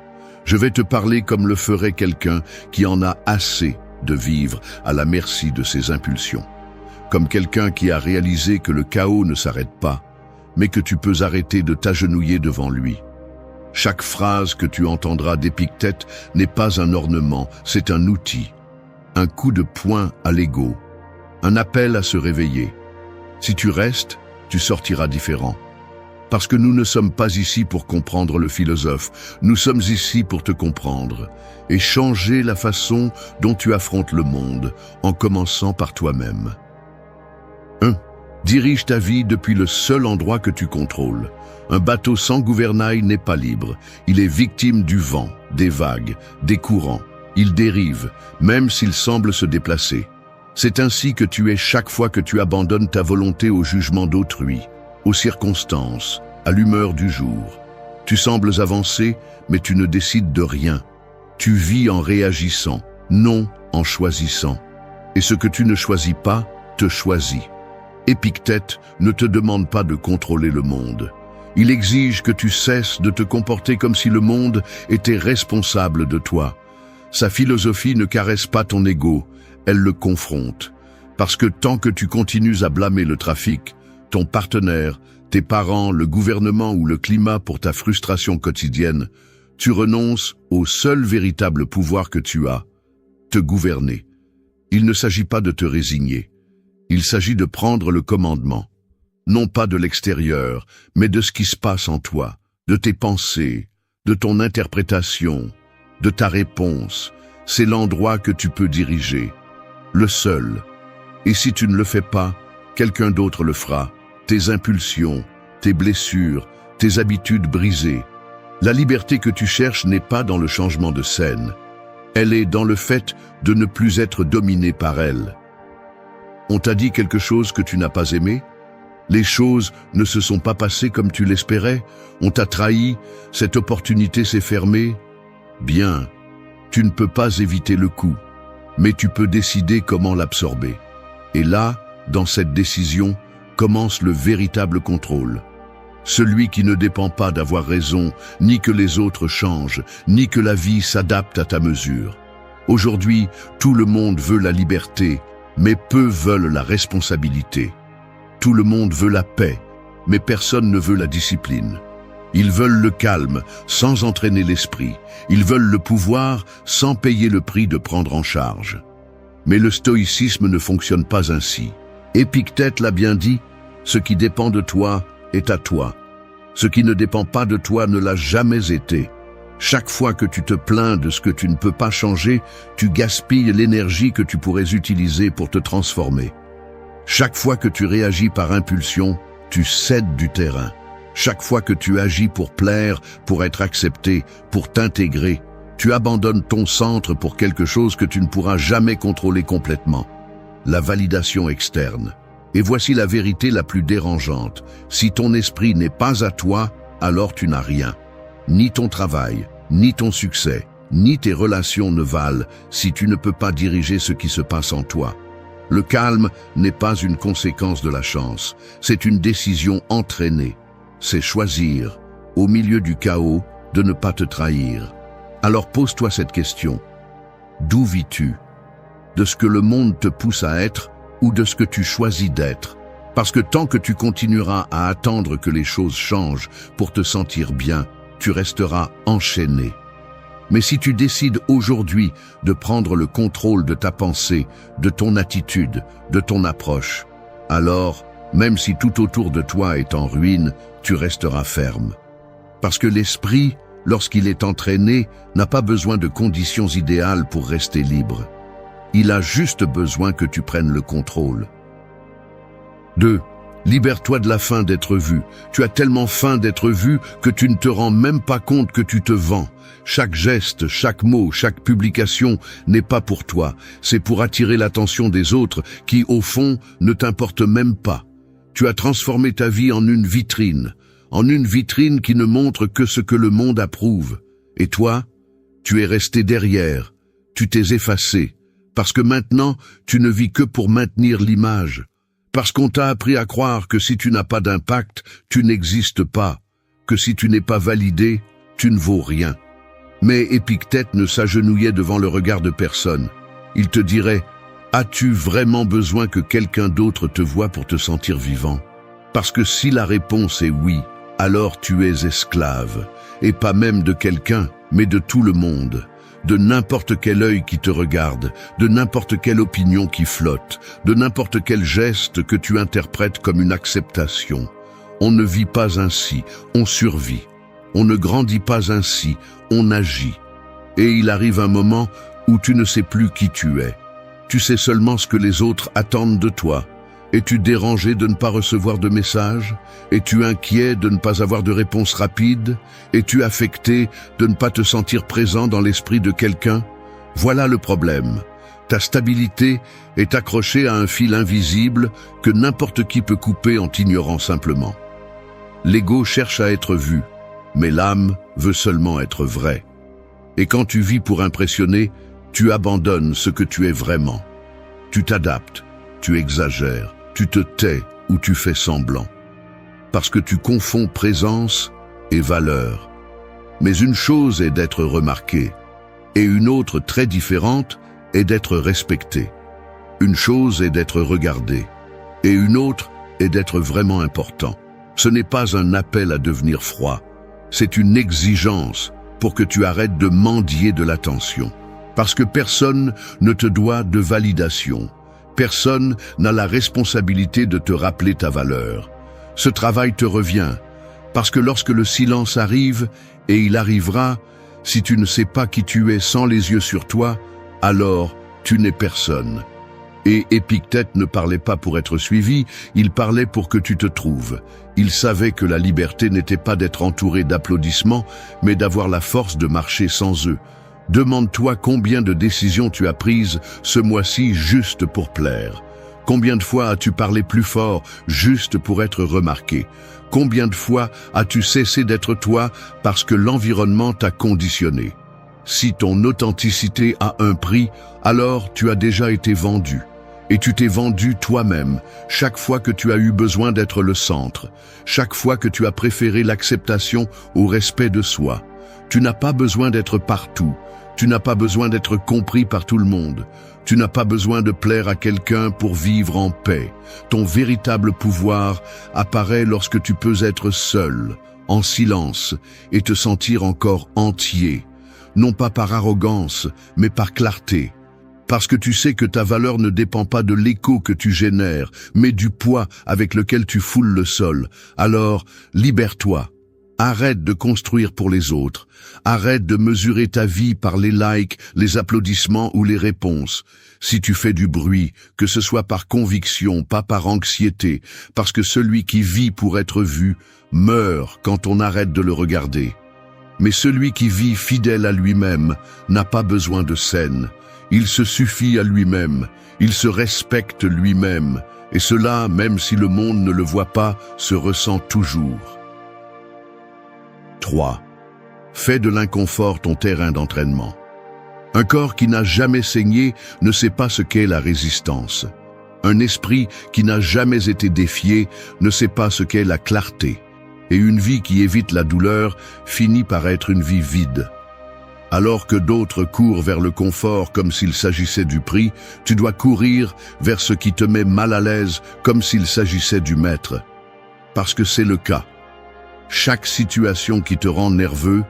Je vais te parler comme le ferait quelqu'un qui en a assez de vivre à la merci de ses impulsions. Comme quelqu'un qui a réalisé que le chaos ne s'arrête pas, mais que tu peux arrêter de t'agenouiller devant lui. Chaque phrase que tu entendras d'Épictète n'est pas un ornement, c'est un outil. Un coup de poing à l'ego. Un appel à se réveiller. Si tu restes, tu sortiras différent. Parce que nous ne sommes pas ici pour comprendre le philosophe, nous sommes ici pour te comprendre et changer la façon dont tu affrontes le monde, en commençant par toi-même. 1. Dirige ta vie depuis le seul endroit que tu contrôles. Un bateau sans gouvernail n'est pas libre. Il est victime du vent, des vagues, des courants. Il dérive, même s'il semble se déplacer. C'est ainsi que tu es chaque fois que tu abandonnes ta volonté au jugement d'autrui, aux circonstances, à l'humeur du jour. Tu sembles avancer, mais tu ne décides de rien. Tu vis en réagissant, non en choisissant. Et ce que tu ne choisis pas, te choisit. Épictète ne te demande pas de contrôler le monde. Il exige que tu cesses de te comporter comme si le monde était responsable de toi. Sa philosophie ne caresse pas ton ego, elle le confronte. Parce que tant que tu continues à blâmer le trafic, ton partenaire, tes parents, le gouvernement ou le climat pour ta frustration quotidienne, tu renonces au seul véritable pouvoir que tu as, te gouverner. Il ne s'agit pas de te résigner. Il s'agit de prendre le commandement. Non pas de l'extérieur, mais de ce qui se passe en toi, de tes pensées, de ton interprétation, de ta réponse. C'est l'endroit que tu peux diriger. Le seul. Et si tu ne le fais pas, quelqu'un d'autre le fera. Tes impulsions, tes blessures, tes habitudes brisées. La liberté que tu cherches n'est pas dans le changement de scène. Elle est dans le fait de ne plus être dominé par elle. On t'a dit quelque chose que tu n'as pas aimé? Les choses ne se sont pas passées comme tu l'espérais? On t'a trahi? Cette opportunité s'est fermée? Bien, tu ne peux pas éviter le coup, mais tu peux décider comment l'absorber. Et là, dans cette décision, commence le véritable contrôle. Celui qui ne dépend pas d'avoir raison, ni que les autres changent, ni que la vie s'adapte à ta mesure. Aujourd'hui, tout le monde veut la liberté, mais peu veulent la responsabilité. Tout le monde veut la paix, mais personne ne veut la discipline. Ils veulent le calme, sans entraîner l'esprit. Ils veulent le pouvoir, sans payer le prix de prendre en charge. Mais le stoïcisme ne fonctionne pas ainsi. Épictète l'a bien dit, ce qui dépend de toi est à toi. Ce qui ne dépend pas de toi ne l'a jamais été. Chaque fois que tu te plains de ce que tu ne peux pas changer, tu gaspilles l'énergie que tu pourrais utiliser pour te transformer. Chaque fois que tu réagis par impulsion, tu cèdes du terrain. Chaque fois que tu agis pour plaire, pour être accepté, pour t'intégrer, tu abandonnes ton centre pour quelque chose que tu ne pourras jamais contrôler complètement. La validation externe. Et voici la vérité la plus dérangeante. Si ton esprit n'est pas à toi, alors tu n'as rien. Ni ton travail, ni ton succès, ni tes relations ne valent si tu ne peux pas diriger ce qui se passe en toi. Le calme n'est pas une conséquence de la chance, c'est une décision entraînée. C'est choisir, au milieu du chaos, de ne pas te trahir. Alors pose-toi cette question. D'où vis-tu? De ce que le monde te pousse à être ou de ce que tu choisis d'être? Parce que tant que tu continueras à attendre que les choses changent pour te sentir bien, tu resteras enchaîné. Mais si tu décides aujourd'hui de prendre le contrôle de ta pensée, de ton attitude, de ton approche, alors, même si tout autour de toi est en ruine, tu resteras ferme. Parce que l'esprit, lorsqu'il est entraîné, n'a pas besoin de conditions idéales pour rester libre. Il a juste besoin que tu prennes le contrôle. 2. Libère-toi de la faim d'être vu. Tu as tellement faim d'être vu que tu ne te rends même pas compte que tu te vends. Chaque geste, chaque mot, chaque publication n'est pas pour toi. C'est pour attirer l'attention des autres qui, au fond, ne t'importent même pas. Tu as transformé ta vie en une vitrine qui ne montre que ce que le monde approuve. Et toi, tu es resté derrière. Tu t'es effacé. Parce que maintenant, tu ne vis que pour maintenir l'image. Parce qu'on t'a appris à croire que si tu n'as pas d'impact, tu n'existes pas, que si tu n'es pas validé, tu ne vaux rien. Mais Épictète ne s'agenouillait devant le regard de personne. Il te dirait, as-tu vraiment besoin que quelqu'un d'autre te voie pour te sentir vivant? Parce que si la réponse est oui, alors tu es esclave, et pas même de quelqu'un, mais de tout le monde. De n'importe quel œil qui te regarde, de n'importe quelle opinion qui flotte, de n'importe quel geste que tu interprètes comme une acceptation. On ne vit pas ainsi, on survit. On ne grandit pas ainsi, on agit. Et il arrive un moment où tu ne sais plus qui tu es. Tu sais seulement ce que les autres attendent de toi. Es-tu dérangé de ne pas recevoir de messages? Es-tu inquiet de ne pas avoir de réponse rapide? Es-tu affecté de ne pas te sentir présent dans l'esprit de quelqu'un? Voilà le problème. Ta stabilité est accrochée à un fil invisible que n'importe qui peut couper en t'ignorant simplement. L'ego cherche à être vu, mais l'âme veut seulement être vraie. Et quand tu vis pour impressionner, tu abandonnes ce que tu es vraiment. Tu t'adaptes, tu exagères, tu te tais ou tu fais semblant. Parce que tu confonds présence et valeur. Mais une chose est d'être remarqué, et une autre très différente est d'être respecté. Une chose est d'être regardé, et une autre est d'être vraiment important. Ce n'est pas un appel à devenir froid, c'est une exigence pour que tu arrêtes de mendier de l'attention. Parce que personne ne te doit de validation. Personne n'a la responsabilité de te rappeler ta valeur. Ce travail te revient, parce que lorsque le silence arrive, et il arrivera, si tu ne sais pas qui tu es sans les yeux sur toi, alors tu n'es personne. Et Épictète ne parlait pas pour être suivi, il parlait pour que tu te trouves. Il savait que la liberté n'était pas d'être entouré d'applaudissements, mais d'avoir la force de marcher sans eux. Demande-toi combien de décisions tu as prises ce mois-ci juste pour plaire. Combien de fois as-tu parlé plus fort juste pour être remarqué? Combien de fois as-tu cessé d'être toi parce que l'environnement t'a conditionné? Si ton authenticité a un prix, alors tu as déjà été vendu. Et tu t'es vendu toi-même, chaque fois que tu as eu besoin d'être le centre, chaque fois que tu as préféré l'acceptation au respect de soi. Tu n'as pas besoin d'être partout, tu n'as pas besoin d'être compris par tout le monde, tu n'as pas besoin de plaire à quelqu'un pour vivre en paix. Ton véritable pouvoir apparaît lorsque tu peux être seul, en silence, et te sentir encore entier, non pas par arrogance, mais par clarté. Parce que tu sais que ta valeur ne dépend pas de l'écho que tu génères, mais du poids avec lequel tu foules le sol. Alors, libère-toi. Arrête de construire pour les autres. Arrête de mesurer ta vie par les likes, les applaudissements ou les réponses. Si tu fais du bruit, que ce soit par conviction, pas par anxiété, parce que celui qui vit pour être vu meurt quand on arrête de le regarder. Mais celui qui vit fidèle à lui-même n'a pas besoin de scène. Il se suffit à lui-même, il se respecte lui-même, et cela, même si le monde ne le voit pas, se ressent toujours. 3. Fais de l'inconfort ton terrain d'entraînement. Un corps qui n'a jamais saigné ne sait pas ce qu'est la résistance. Un esprit qui n'a jamais été défié ne sait pas ce qu'est la clarté. Et une vie qui évite la douleur finit par être une vie vide. Alors que d'autres courent vers le confort comme s'il s'agissait du prix, tu dois courir vers ce qui te met mal à l'aise comme s'il s'agissait du maître. Parce que c'est le cas. Chaque situation qui te rend nerveux,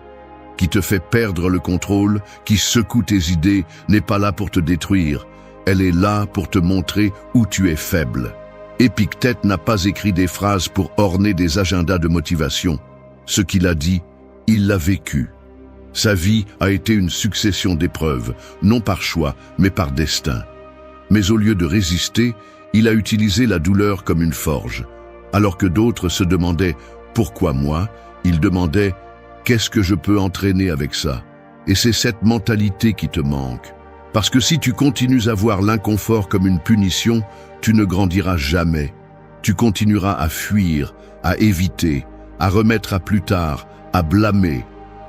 qui te fait perdre le contrôle, qui secoue tes idées, n'est pas là pour te détruire. Elle est là pour te montrer où tu es faible. Épictète n'a pas écrit des phrases pour orner des agendas de motivation. Ce qu'il a dit, il l'a vécu. Sa vie a été une succession d'épreuves, non par choix, mais par destin. Mais au lieu de résister, il a utilisé la douleur comme une forge. Alors que d'autres se demandaient « Pourquoi moi ?», il demandait « Qu'est-ce que je peux entraîner avec ça ?» Et c'est cette mentalité qui te manque. Parce que si tu continues à voir l'inconfort comme une punition, tu ne grandiras jamais. Tu continueras à fuir, à éviter, à remettre à plus tard, à blâmer.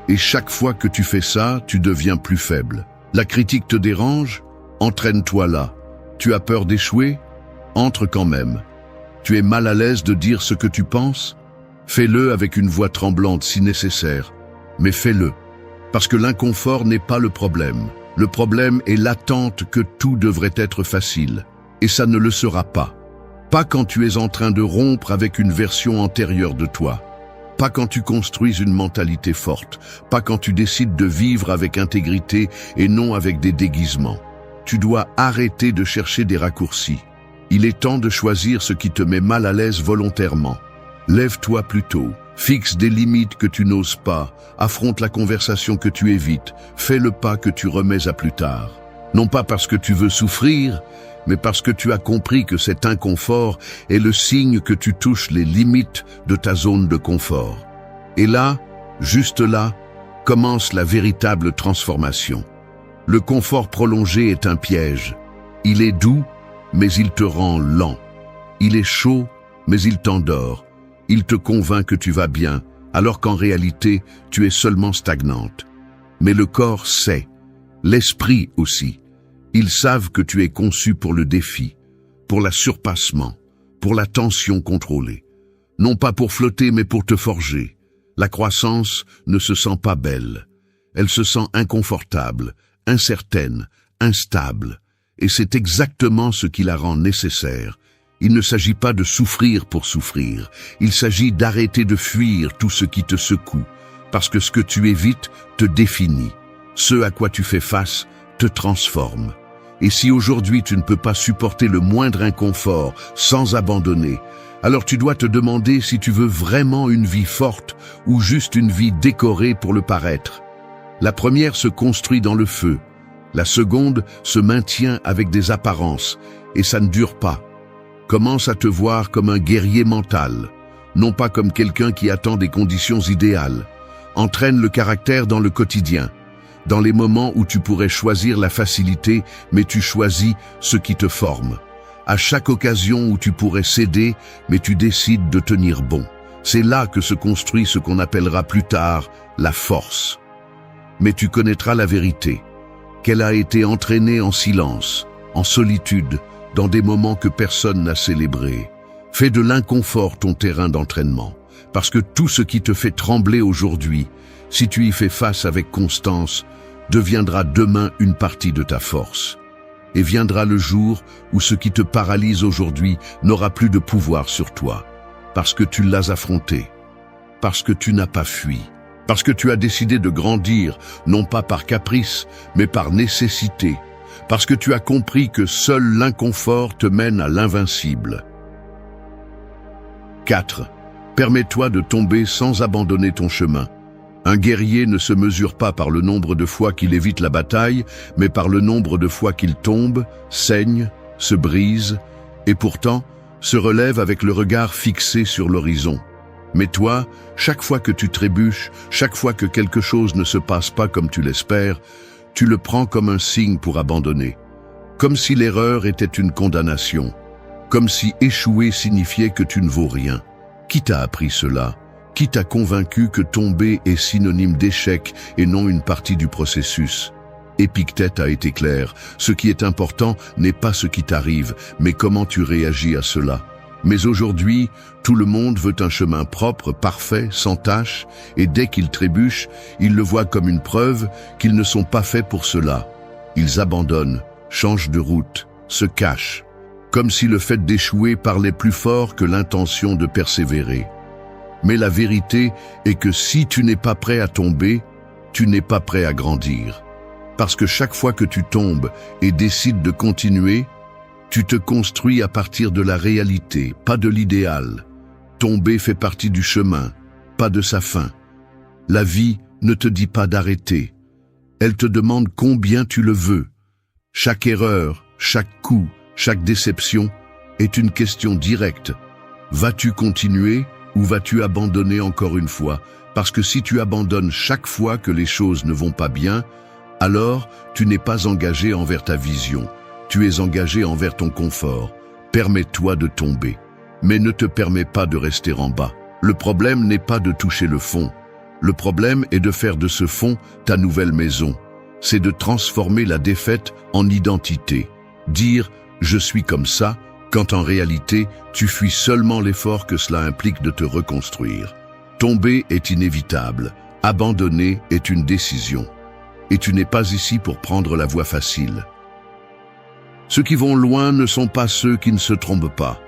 Et chaque fois que tu fais ça, tu deviens plus faible. La critique te dérange? Entraîne-toi là. Tu as peur d'échouer? Entre quand même. Tu es mal à l'aise de dire ce que tu penses? Fais-le avec une voix tremblante si nécessaire. Mais fais-le. Parce que l'inconfort n'est pas le problème. Le problème est l'attente que tout devrait être facile. Et ça ne le sera pas. Pas quand tu es en train de rompre avec une version antérieure de toi. Pas quand tu construis une mentalité forte, pas quand tu décides de vivre avec intégrité et non avec des déguisements. Tu dois arrêter de chercher des raccourcis. Il est temps de choisir ce qui te met mal à l'aise volontairement. Lève-toi plutôt, fixe des limites que tu n'oses pas, affronte la conversation que tu évites, fais le pas que tu remets à plus tard. Non pas parce que tu veux souffrir, mais parce que tu as compris que cet inconfort est le signe que tu touches les limites de ta zone de confort. Et là, juste là, commence la véritable transformation. Le confort prolongé est un piège. Il est doux, mais il te rend lent. Il est chaud, mais il t'endort. Il te convainc que tu vas bien, alors qu'en réalité, tu es seulement stagnante. Mais le corps sait, l'esprit aussi. Ils savent que tu es conçu pour le défi, pour le surpassement, pour la tension contrôlée. Non pas pour flotter, mais pour te forger. La croissance ne se sent pas belle. Elle se sent inconfortable, incertaine, instable. Et c'est exactement ce qui la rend nécessaire. Il ne s'agit pas de souffrir pour souffrir. Il s'agit d'arrêter de fuir tout ce qui te secoue, parce que ce que tu évites te définit. Ce à quoi tu fais face te transforme. Et si aujourd'hui tu ne peux pas supporter le moindre inconfort sans abandonner, alors tu dois te demander si tu veux vraiment une vie forte ou juste une vie décorée pour le paraître. La première se construit dans le feu. La seconde se maintient avec des apparences, et ça ne dure pas. Commence à te voir comme un guerrier mental, non pas comme quelqu'un qui attend des conditions idéales. Entraîne le caractère dans le quotidien, dans les moments où tu pourrais choisir la facilité, mais tu choisis ce qui te forme. À chaque occasion où tu pourrais céder, mais tu décides de tenir bon. C'est là que se construit ce qu'on appellera plus tard la force. Mais tu connaîtras la vérité, qu'elle a été entraînée en silence, en solitude, dans des moments que personne n'a célébrés. Fais de l'inconfort ton terrain d'entraînement, parce que tout ce qui te fait trembler aujourd'hui, si tu y fais face avec constance, deviendra demain une partie de ta force. Et viendra le jour où ce qui te paralyse aujourd'hui n'aura plus de pouvoir sur toi, parce que tu l'as affronté, parce que tu n'as pas fui. Parce que tu as décidé de grandir, non pas par caprice, mais par nécessité. Parce que tu as compris que seul l'inconfort te mène à l'invincible. 4. Permets-toi de tomber sans abandonner ton chemin. Un guerrier ne se mesure pas par le nombre de fois qu'il évite la bataille, mais par le nombre de fois qu'il tombe, saigne, se brise, et pourtant se relève avec le regard fixé sur l'horizon. Mais toi, chaque fois que tu trébuches, chaque fois que quelque chose ne se passe pas comme tu l'espères, tu le prends comme un signe pour abandonner. Comme si l'erreur était une condamnation. Comme si échouer signifiait que tu ne vaux rien. Qui t'a appris cela? Qui t'a convaincu que tomber est synonyme d'échec et non une partie du processus? Épictète a été clair. Ce qui est important n'est pas ce qui t'arrive, mais comment tu réagis à cela. Mais aujourd'hui, tout le monde veut un chemin propre, parfait, sans tache, et dès qu'ils trébuchent, ils le voient comme une preuve qu'ils ne sont pas faits pour cela. Ils abandonnent, changent de route, se cachent, comme si le fait d'échouer parlait plus fort que l'intention de persévérer. Mais la vérité est que si tu n'es pas prêt à tomber, tu n'es pas prêt à grandir. Parce que chaque fois que tu tombes et décides de continuer, tu te construis à partir de la réalité, pas de l'idéal. Tomber fait partie du chemin, pas de sa fin. La vie ne te dit pas d'arrêter. Elle te demande combien tu le veux. Chaque erreur, chaque coup, chaque déception est une question directe. Vas-tu continuer ou vas-tu abandonner encore une fois? Parce que si tu abandonnes chaque fois que les choses ne vont pas bien, alors tu n'es pas engagé envers ta vision. Tu es engagé envers ton confort. Permets-toi de tomber, mais ne te permets pas de rester en bas. Le problème n'est pas de toucher le fond. Le problème est de faire de ce fond ta nouvelle maison. C'est de transformer la défaite en identité. Dire « je suis comme ça » quand en réalité, tu fuis seulement l'effort que cela implique de te reconstruire. Tomber est inévitable. Abandonner est une décision. Et tu n'es pas ici pour prendre la voie facile. Ceux qui vont loin ne sont pas ceux qui ne se trompent pas.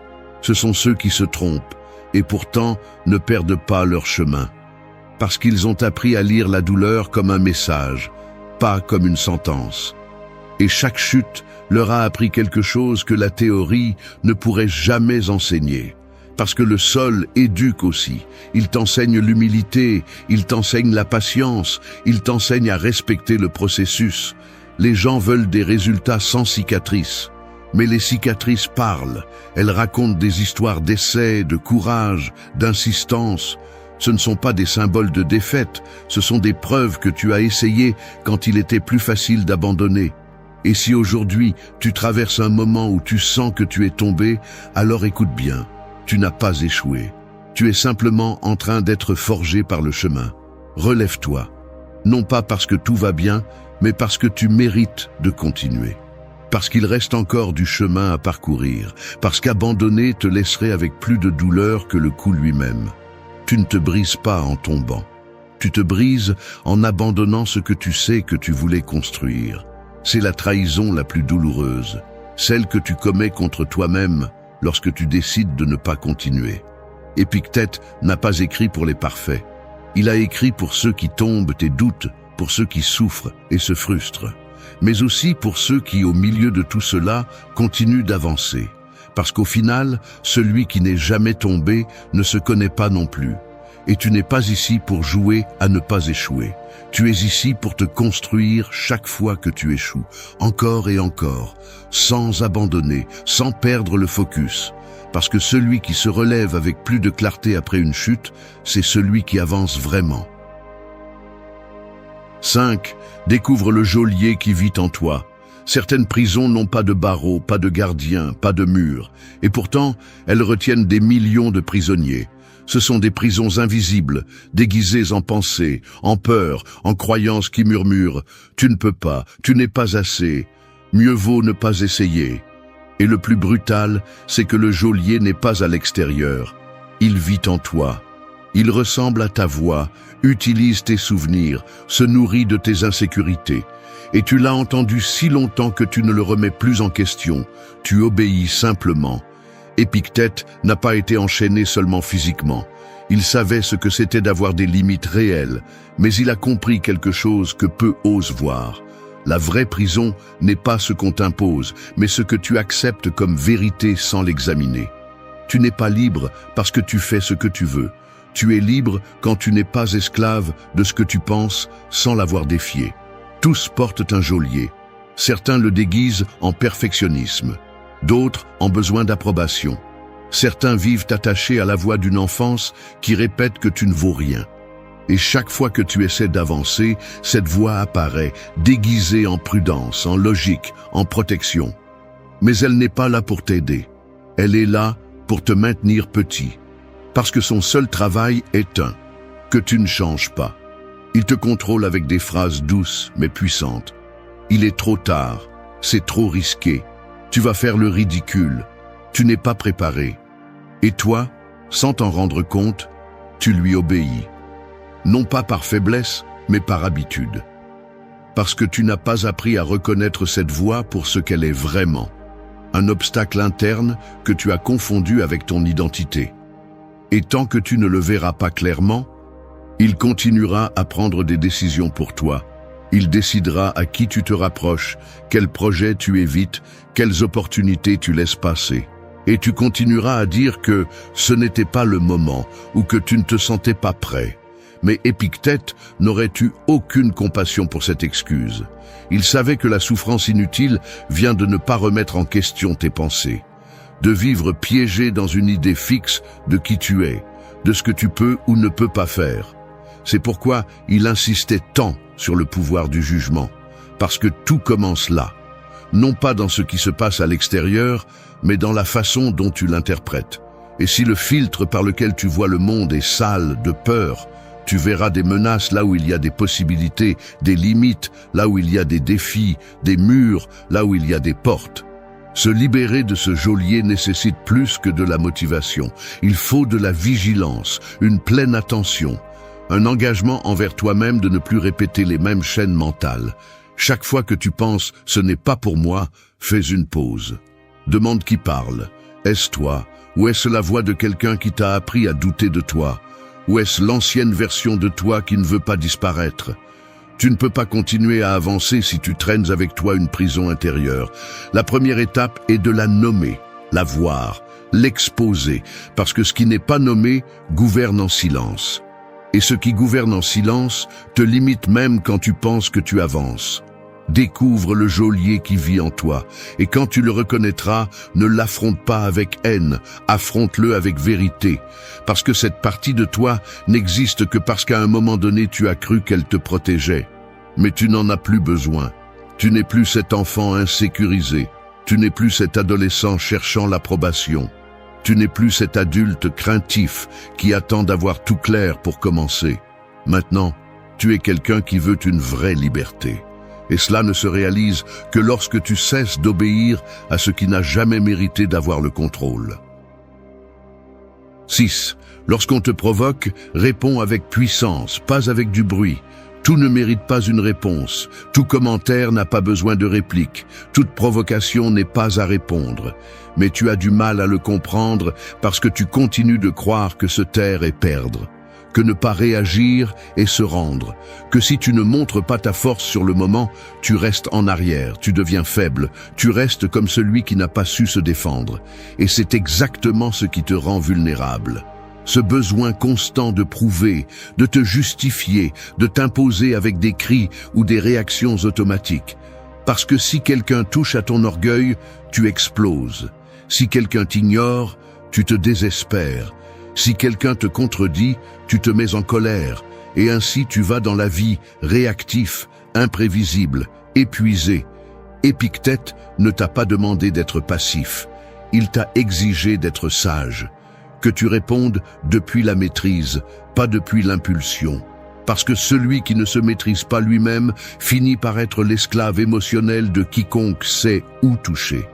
Ce sont ceux qui se trompent et pourtant ne perdent pas leur chemin. Parce qu'ils ont appris à lire la douleur comme un message, pas comme une sentence. Et chaque chute leur a appris quelque chose que la théorie ne pourrait jamais enseigner. Parce que le sol éduque aussi. Il t'enseigne l'humilité, il t'enseigne la patience, il t'enseigne à respecter le processus. Les gens veulent des résultats sans cicatrices. Mais les cicatrices parlent. Elles racontent des histoires d'essai, de courage, d'insistance. Ce ne sont pas des symboles de défaite, ce sont des preuves que tu as essayé quand il était plus facile d'abandonner. Et si aujourd'hui tu traverses un moment où tu sens que tu es tombé, alors écoute bien. Tu n'as pas échoué. Tu es simplement en train d'être forgé par le chemin. Relève-toi. Non pas parce que tout va bien, mais parce que tu mérites de continuer. Parce qu'il reste encore du chemin à parcourir. Parce qu'abandonner te laisserait avec plus de douleur que le coup lui-même. Tu ne te brises pas en tombant. Tu te brises en abandonnant ce que tu sais que tu voulais construire. C'est la trahison la plus douloureuse. Celle que tu commets contre toi-même, lorsque tu décides de ne pas continuer. Épictète n'a pas écrit pour les parfaits. Il a écrit pour ceux qui tombent et doutent, pour ceux qui souffrent et se frustrent, mais aussi pour ceux qui, au milieu de tout cela, continuent d'avancer. Parce qu'au final, celui qui n'est jamais tombé ne se connaît pas non plus. Et tu n'es pas ici pour jouer à ne pas échouer. Tu es ici pour te construire chaque fois que tu échoues, encore et encore, sans abandonner, sans perdre le focus. Parce que celui qui se relève avec plus de clarté après une chute, c'est celui qui avance vraiment. 5. Découvre le geôlier qui vit en toi. Certaines prisons n'ont pas de barreaux, pas de gardiens, pas de murs, et pourtant, elles retiennent des millions de prisonniers. Ce sont des prisons invisibles, déguisées en pensées, en peur, en croyances qui murmurent « Tu ne peux pas, tu n'es pas assez, mieux vaut ne pas essayer ». Et le plus brutal, c'est que le geôlier n'est pas à l'extérieur. Il vit en toi. Il ressemble à ta voix, utilise tes souvenirs, se nourrit de tes insécurités. Et tu l'as entendu si longtemps que tu ne le remets plus en question. Tu obéis simplement. Épictète n'a pas été enchaîné seulement physiquement. Il savait ce que c'était d'avoir des limites réelles, mais il a compris quelque chose que peu osent voir. La vraie prison n'est pas ce qu'on t'impose, mais ce que tu acceptes comme vérité sans l'examiner. Tu n'es pas libre parce que tu fais ce que tu veux. Tu es libre quand tu n'es pas esclave de ce que tu penses sans l'avoir défié. Tous portent un geôlier. Certains le déguisent en perfectionnisme, d'autres en besoin d'approbation. Certains vivent attachés à la voix d'une enfance qui répète que tu ne vaux rien. Et chaque fois que tu essaies d'avancer, cette voix apparaît, déguisée en prudence, en logique, en protection. Mais elle n'est pas là pour t'aider. Elle est là pour te maintenir petit. Parce que son seul travail est que tu ne changes pas. Il te contrôle avec des phrases douces mais puissantes. Il est trop tard, c'est trop risqué. Tu vas faire le ridicule. Tu n'es pas préparé. Et toi, sans t'en rendre compte, tu lui obéis. Non pas par faiblesse, mais par habitude. Parce que tu n'as pas appris à reconnaître cette voix pour ce qu'elle est vraiment. Un obstacle interne que tu as confondu avec ton identité. Et tant que tu ne le verras pas clairement, il continuera à prendre des décisions pour toi. Il décidera à qui tu te rapproches, quels projets tu évites, quelles opportunités tu laisses passer. Et tu continueras à dire que ce n'était pas le moment ou que tu ne te sentais pas prêt. Mais Épictète n'aurait eu aucune compassion pour cette excuse. Il savait que la souffrance inutile vient de ne pas remettre en question tes pensées, de vivre piégé dans une idée fixe de qui tu es, de ce que tu peux ou ne peux pas faire. C'est pourquoi il insistait tant sur le pouvoir du jugement, parce que tout commence là, non pas dans ce qui se passe à l'extérieur, mais dans la façon dont tu l'interprètes. Et si le filtre par lequel tu vois le monde est sale de peur, tu verras des menaces là où il y a des possibilités, des limites là où il y a des défis, des murs là où il y a des portes. Se libérer de ce geôlier nécessite plus que de la motivation. Il faut de la vigilance, une pleine attention, un engagement envers toi-même de ne plus répéter les mêmes chaînes mentales. Chaque fois que tu penses « ce n'est pas pour moi », fais une pause. Demande qui parle. Est-ce toi ou est-ce la voix de quelqu'un qui t'a appris à douter de toi? Ou est-ce l'ancienne version de toi qui ne veut pas disparaître? Tu ne peux pas continuer à avancer si tu traînes avec toi une prison intérieure. La première étape est de la nommer, la voir, l'exposer, parce que ce qui n'est pas nommé gouverne en silence. Et ce qui gouverne en silence te limite même quand tu penses que tu avances. Découvre le geôlier qui vit en toi, et quand tu le reconnaîtras, ne l'affronte pas avec haine, affronte-le avec vérité, parce que cette partie de toi n'existe que parce qu'à un moment donné tu as cru qu'elle te protégeait. Mais tu n'en as plus besoin. Tu n'es plus cet enfant insécurisé, tu n'es plus cet adolescent cherchant l'approbation, tu n'es plus cet adulte craintif qui attend d'avoir tout clair pour commencer. Maintenant, tu es quelqu'un qui veut une vraie liberté. Et cela ne se réalise que lorsque tu cesses d'obéir à ce qui n'a jamais mérité d'avoir le contrôle. 6. Lorsqu'on te provoque, réponds avec puissance, pas avec du bruit. Tout ne mérite pas une réponse, tout commentaire n'a pas besoin de réplique, toute provocation n'est pas à répondre. Mais tu as du mal à le comprendre parce que tu continues de croire que se taire est perdre, que ne pas réagir est se rendre, que si tu ne montres pas ta force sur le moment, tu restes en arrière, tu deviens faible, tu restes comme celui qui n'a pas su se défendre. Et c'est exactement ce qui te rend vulnérable. Ce besoin constant de prouver, de te justifier, de t'imposer avec des cris ou des réactions automatiques. Parce que si quelqu'un touche à ton orgueil, tu exploses. Si quelqu'un t'ignore, tu te désespères. Si quelqu'un te contredit, tu te mets en colère. Et ainsi tu vas dans la vie réactif, imprévisible, épuisé. Épictète ne t'a pas demandé d'être passif. Il t'a exigé d'être sage. Que tu répondes depuis la maîtrise, pas depuis l'impulsion. Parce que celui qui ne se maîtrise pas lui-même finit par être l'esclave émotionnel de quiconque sait où toucher.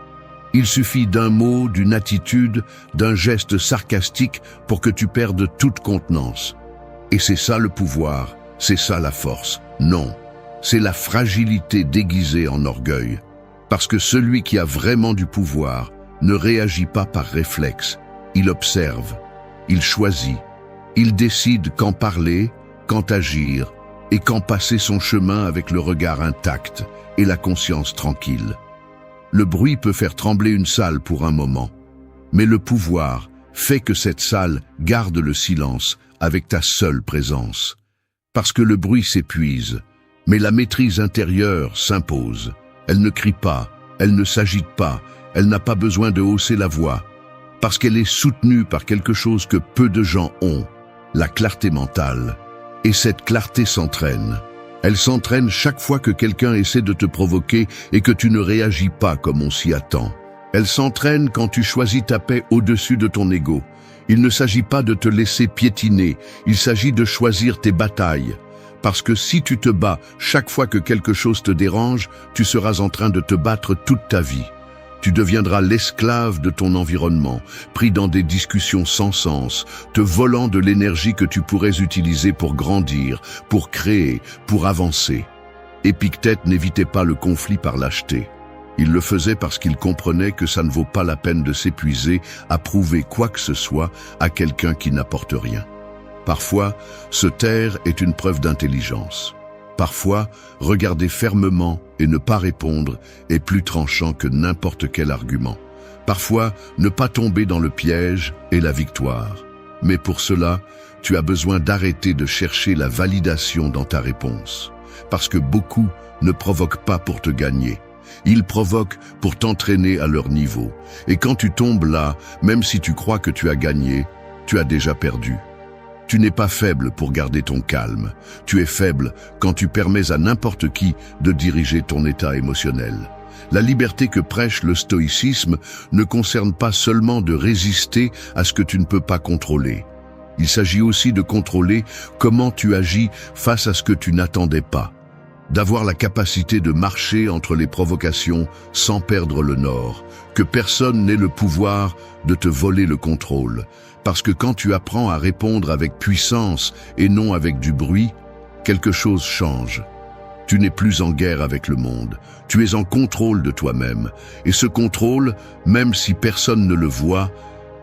Il suffit d'un mot, d'une attitude, d'un geste sarcastique pour que tu perdes toute contenance. Et c'est ça le pouvoir, c'est ça la force. Non, c'est la fragilité déguisée en orgueil. Parce que celui qui a vraiment du pouvoir ne réagit pas par réflexe. Il observe, il choisit, il décide quand parler, quand agir et quand passer son chemin avec le regard intact et la conscience tranquille. Le bruit peut faire trembler une salle pour un moment, mais le pouvoir fait que cette salle garde le silence avec ta seule présence. Parce que le bruit s'épuise, mais la maîtrise intérieure s'impose. Elle ne crie pas, elle ne s'agite pas, elle n'a pas besoin de hausser la voix. Parce qu'elle est soutenue par quelque chose que peu de gens ont, la clarté mentale. Et cette clarté s'entraîne. Elle s'entraîne chaque fois que quelqu'un essaie de te provoquer et que tu ne réagis pas comme on s'y attend. Elle s'entraîne quand tu choisis ta paix au-dessus de ton ego. Il ne s'agit pas de te laisser piétiner, il s'agit de choisir tes batailles. Parce que si tu te bats chaque fois que quelque chose te dérange, tu seras en train de te battre toute ta vie. Tu deviendras l'esclave de ton environnement, pris dans des discussions sans sens, te volant de l'énergie que tu pourrais utiliser pour grandir, pour créer, pour avancer. Épictète n'évitait pas le conflit par lâcheté. Il le faisait parce qu'il comprenait que ça ne vaut pas la peine de s'épuiser à prouver quoi que ce soit à quelqu'un qui n'apporte rien. Parfois, se taire est une preuve d'intelligence. Parfois, regarder fermement et ne pas répondre est plus tranchant que n'importe quel argument. Parfois, ne pas tomber dans le piège est la victoire. Mais pour cela, tu as besoin d'arrêter de chercher la validation dans ta réponse. Parce que beaucoup ne provoquent pas pour te gagner. Ils provoquent pour t'entraîner à leur niveau. Et quand tu tombes là, même si tu crois que tu as gagné, tu as déjà perdu. Tu n'es pas faible pour garder ton calme. Tu es faible quand tu permets à n'importe qui de diriger ton état émotionnel. La liberté que prêche le stoïcisme ne concerne pas seulement de résister à ce que tu ne peux pas contrôler. Il s'agit aussi de contrôler comment tu agis face à ce que tu n'attendais pas. D'avoir la capacité de marcher entre les provocations sans perdre le nord. Que personne n'ait le pouvoir de te voler le contrôle. Parce que quand tu apprends à répondre avec puissance et non avec du bruit, quelque chose change. Tu n'es plus en guerre avec le monde. Tu es en contrôle de toi-même. Et ce contrôle, même si personne ne le voit,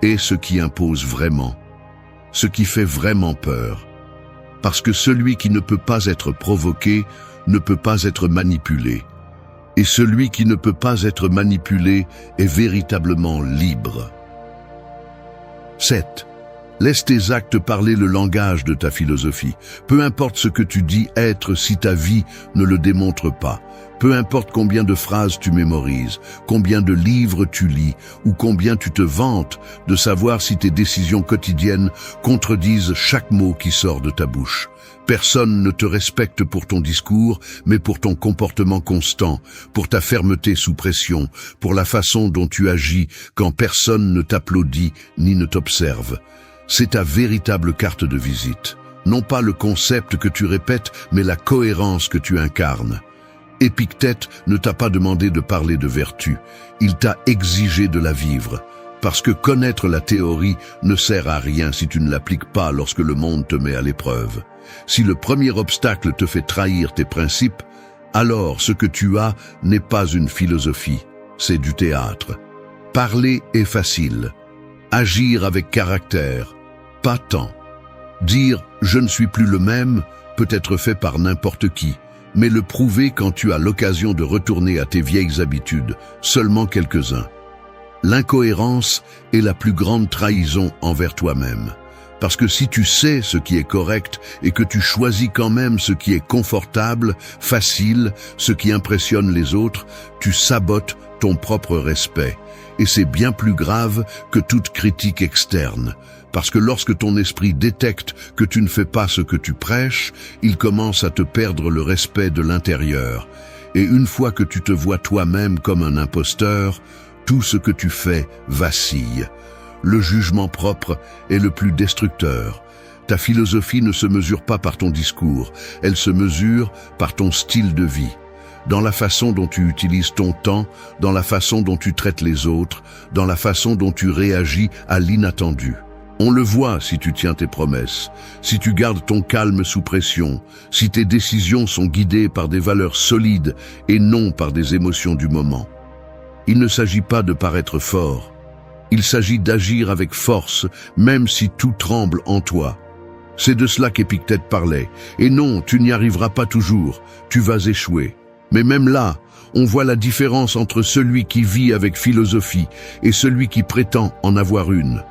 est ce qui impose vraiment. Ce qui fait vraiment peur. Parce que celui qui ne peut pas être provoqué ne peut pas être manipulé. Et celui qui ne peut pas être manipulé est véritablement libre. 7. Laisse tes actes parler le langage de ta philosophie. Peu importe ce que tu dis être si ta vie ne le démontre pas. Peu importe combien de phrases tu mémorises, combien de livres tu lis ou combien tu te vantes de savoir si tes décisions quotidiennes contredisent chaque mot qui sort de ta bouche. Personne ne te respecte pour ton discours, mais pour ton comportement constant, pour ta fermeté sous pression, pour la façon dont tu agis quand personne ne t'applaudit ni ne t'observe. C'est ta véritable carte de visite. Non pas le concept que tu répètes, mais la cohérence que tu incarnes. Épictète ne t'a pas demandé de parler de vertu, il t'a exigé de la vivre. Parce que connaître la théorie ne sert à rien si tu ne l'appliques pas lorsque le monde te met à l'épreuve. Si le premier obstacle te fait trahir tes principes, alors ce que tu as n'est pas une philosophie, c'est du théâtre. Parler est facile. Agir avec caractère, pas tant. Dire « je ne suis plus le même » peut être fait par n'importe qui, mais le prouver quand tu as l'occasion de retourner à tes vieilles habitudes, seulement quelques-uns. L'incohérence est la plus grande trahison envers toi-même. Parce que si tu sais ce qui est correct et que tu choisis quand même ce qui est confortable, facile, ce qui impressionne les autres, tu sabotes ton propre respect. Et c'est bien plus grave que toute critique externe. Parce que lorsque ton esprit détecte que tu ne fais pas ce que tu prêches, il commence à te perdre le respect de l'intérieur. Et une fois que tu te vois toi-même comme un imposteur, tout ce que tu fais vacille. Le jugement propre est le plus destructeur. Ta philosophie ne se mesure pas par ton discours, elle se mesure par ton style de vie. Dans la façon dont tu utilises ton temps, dans la façon dont tu traites les autres, dans la façon dont tu réagis à l'inattendu. On le voit si tu tiens tes promesses, si tu gardes ton calme sous pression, si tes décisions sont guidées par des valeurs solides et non par des émotions du moment. Il ne s'agit pas de paraître fort. Il s'agit d'agir avec force, même si tout tremble en toi. C'est de cela qu'Épictète parlait. Et non, tu n'y arriveras pas toujours, tu vas échouer. Mais même là, on voit la différence entre celui qui vit avec philosophie et celui qui prétend en avoir une.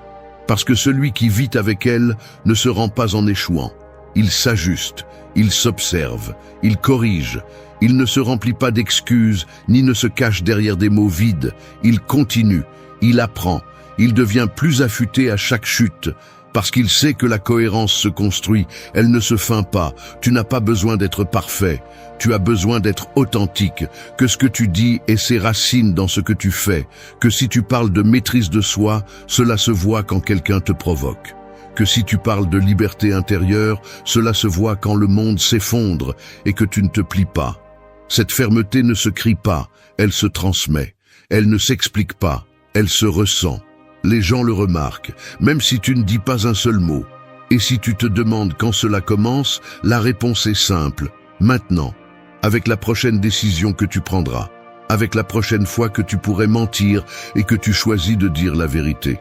Parce que celui qui vit avec elle ne se rend pas en échouant. Il s'ajuste, il s'observe, il corrige. Il ne se remplit pas d'excuses, ni ne se cache derrière des mots vides. Il continue, il apprend, il devient plus affûté à chaque chute, parce qu'il sait que la cohérence se construit, elle ne se feint pas. Tu n'as pas besoin d'être parfait, tu as besoin d'être authentique, que ce que tu dis ait ses racines dans ce que tu fais, que si tu parles de maîtrise de soi, cela se voit quand quelqu'un te provoque. Que si tu parles de liberté intérieure, cela se voit quand le monde s'effondre et que tu ne te plies pas. Cette fermeté ne se crie pas, elle se transmet. Elle ne s'explique pas, elle se ressent. Les gens le remarquent, même si tu ne dis pas un seul mot. Et si tu te demandes quand cela commence, la réponse est simple. Maintenant, avec la prochaine décision que tu prendras, avec la prochaine fois que tu pourrais mentir et que tu choisis de dire la vérité,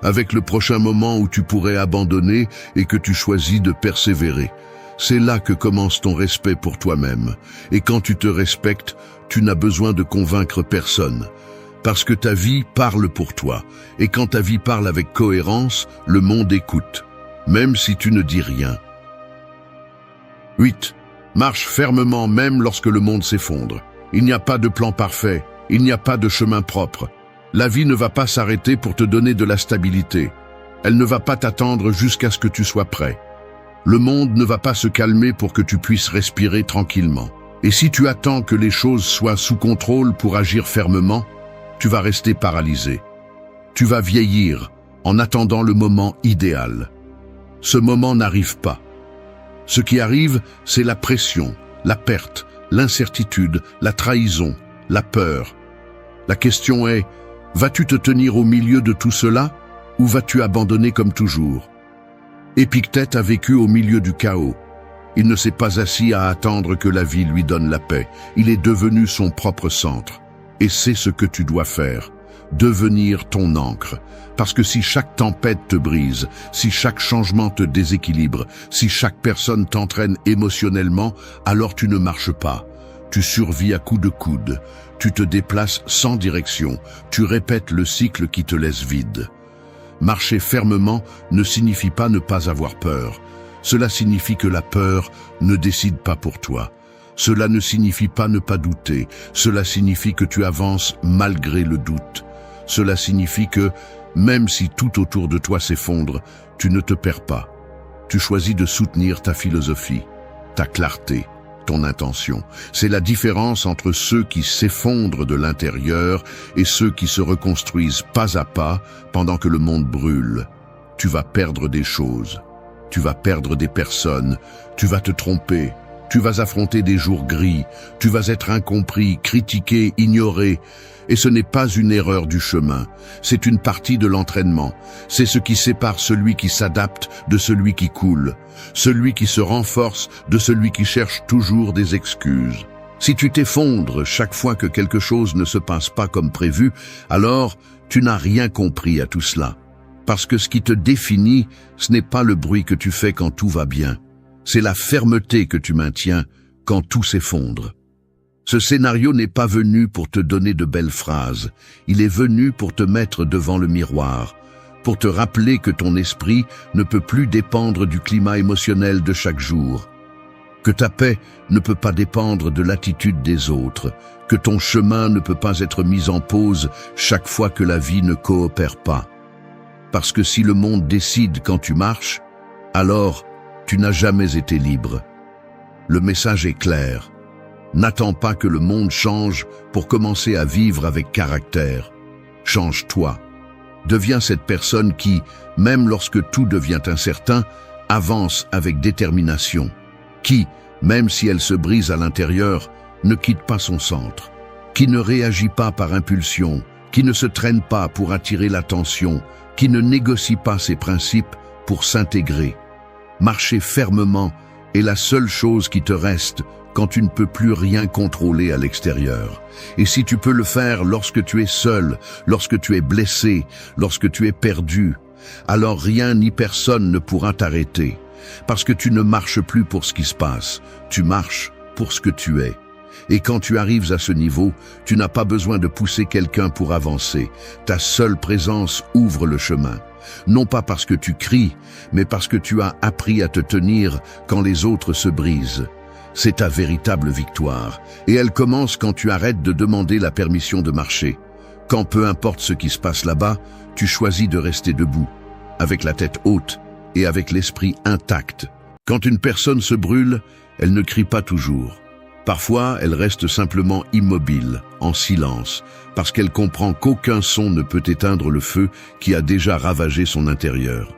avec le prochain moment où tu pourrais abandonner et que tu choisis de persévérer. C'est là que commence ton respect pour toi-même. Et quand tu te respectes, tu n'as besoin de convaincre personne. Parce que ta vie parle pour toi. Et quand ta vie parle avec cohérence, le monde écoute. Même si tu ne dis rien. 8. Marche fermement même lorsque le monde s'effondre. Il n'y a pas de plan parfait. Il n'y a pas de chemin propre. La vie ne va pas s'arrêter pour te donner de la stabilité. Elle ne va pas t'attendre jusqu'à ce que tu sois prêt. Le monde ne va pas se calmer pour que tu puisses respirer tranquillement. Et si tu attends que les choses soient sous contrôle pour agir fermement, tu vas rester paralysé. Tu vas vieillir en attendant le moment idéal. Ce moment n'arrive pas. Ce qui arrive, c'est la pression, la perte, l'incertitude, la trahison, la peur. La question est, vas-tu te tenir au milieu de tout cela ou vas-tu abandonner comme toujours ? Épictète a vécu au milieu du chaos. Il ne s'est pas assis à attendre que la vie lui donne la paix. Il est devenu son propre centre. Et c'est ce que tu dois faire. Devenir ton ancre. Parce que si chaque tempête te brise, si chaque changement te déséquilibre, si chaque personne t'entraîne émotionnellement, alors tu ne marches pas. Tu survis à coups de coude. Tu te déplaces sans direction. Tu répètes le cycle qui te laisse vide. Marcher fermement ne signifie pas ne pas avoir peur. Cela signifie que la peur ne décide pas pour toi. Cela ne signifie pas ne pas douter. Cela signifie que tu avances malgré le doute. Cela signifie que, même si tout autour de toi s'effondre, tu ne te perds pas. Tu choisis de soutenir ta philosophie, ta clarté, ton intention. C'est la différence entre ceux qui s'effondrent de l'intérieur et ceux qui se reconstruisent pas à pas pendant que le monde brûle. Tu vas perdre des choses, tu vas perdre des personnes, tu vas te tromper, Tu vas affronter des jours gris, tu vas être incompris, critiqué, ignoré. Et ce n'est pas une erreur du chemin, c'est une partie de l'entraînement. C'est ce qui sépare celui qui s'adapte de celui qui coule, celui qui se renforce de celui qui cherche toujours des excuses. Si tu t'effondres chaque fois que quelque chose ne se passe pas comme prévu, alors tu n'as rien compris à tout cela. Parce que ce qui te définit, ce n'est pas le bruit que tu fais quand tout va bien. C'est la fermeté que tu maintiens quand tout s'effondre. Ce scénario n'est pas venu pour te donner de belles phrases. Il est venu pour te mettre devant le miroir, pour te rappeler que ton esprit ne peut plus dépendre du climat émotionnel de chaque jour, que ta paix ne peut pas dépendre de l'attitude des autres, que ton chemin ne peut pas être mis en pause chaque fois que la vie ne coopère pas. Parce que si le monde décide quand tu marches, alors tu n'as jamais été libre. Le message est clair. N'attends pas que le monde change pour commencer à vivre avec caractère. Change-toi. Deviens cette personne qui, même lorsque tout devient incertain, avance avec détermination. Qui, même si elle se brise à l'intérieur, ne quitte pas son centre. Qui ne réagit pas par impulsion, qui ne se traîne pas pour attirer l'attention, qui ne négocie pas ses principes pour s'intégrer. Marcher fermement est la seule chose qui te reste quand tu ne peux plus rien contrôler à l'extérieur. Et si tu peux le faire lorsque tu es seul, lorsque tu es blessé, lorsque tu es perdu, alors rien ni personne ne pourra t'arrêter. Parce que tu ne marches plus pour ce qui se passe, tu marches pour ce que tu es. Et quand tu arrives à ce niveau, tu n'as pas besoin de pousser quelqu'un pour avancer. Ta seule présence ouvre le chemin. Non pas parce que tu cries, mais parce que tu as appris à te tenir quand les autres se brisent. C'est ta véritable victoire. Et elle commence quand tu arrêtes de demander la permission de marcher. Quand peu importe ce qui se passe là-bas, tu choisis de rester debout, avec la tête haute et avec l'esprit intact. Quand une personne se brûle, elle ne crie pas toujours. Parfois, elle reste simplement immobile, en silence, parce qu'elle comprend qu'aucun son ne peut éteindre le feu qui a déjà ravagé son intérieur.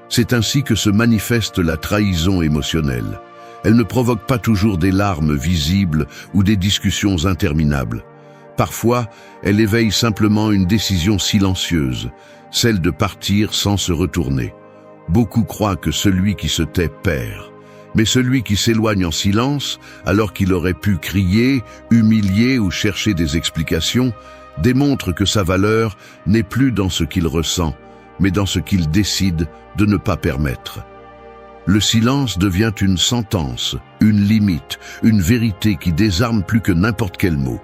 C'est ainsi que se manifeste la trahison émotionnelle. Elle ne provoque pas toujours des larmes visibles ou des discussions interminables. Parfois, elle éveille simplement une décision silencieuse, celle de partir sans se retourner. Beaucoup croient que celui qui se tait perd. Mais celui qui s'éloigne en silence, alors qu'il aurait pu crier, humilier ou chercher des explications, démontre que sa valeur n'est plus dans ce qu'il ressent, mais dans ce qu'il décide de ne pas permettre. Le silence devient une sentence, une limite, une vérité qui désarme plus que n'importe quel mot.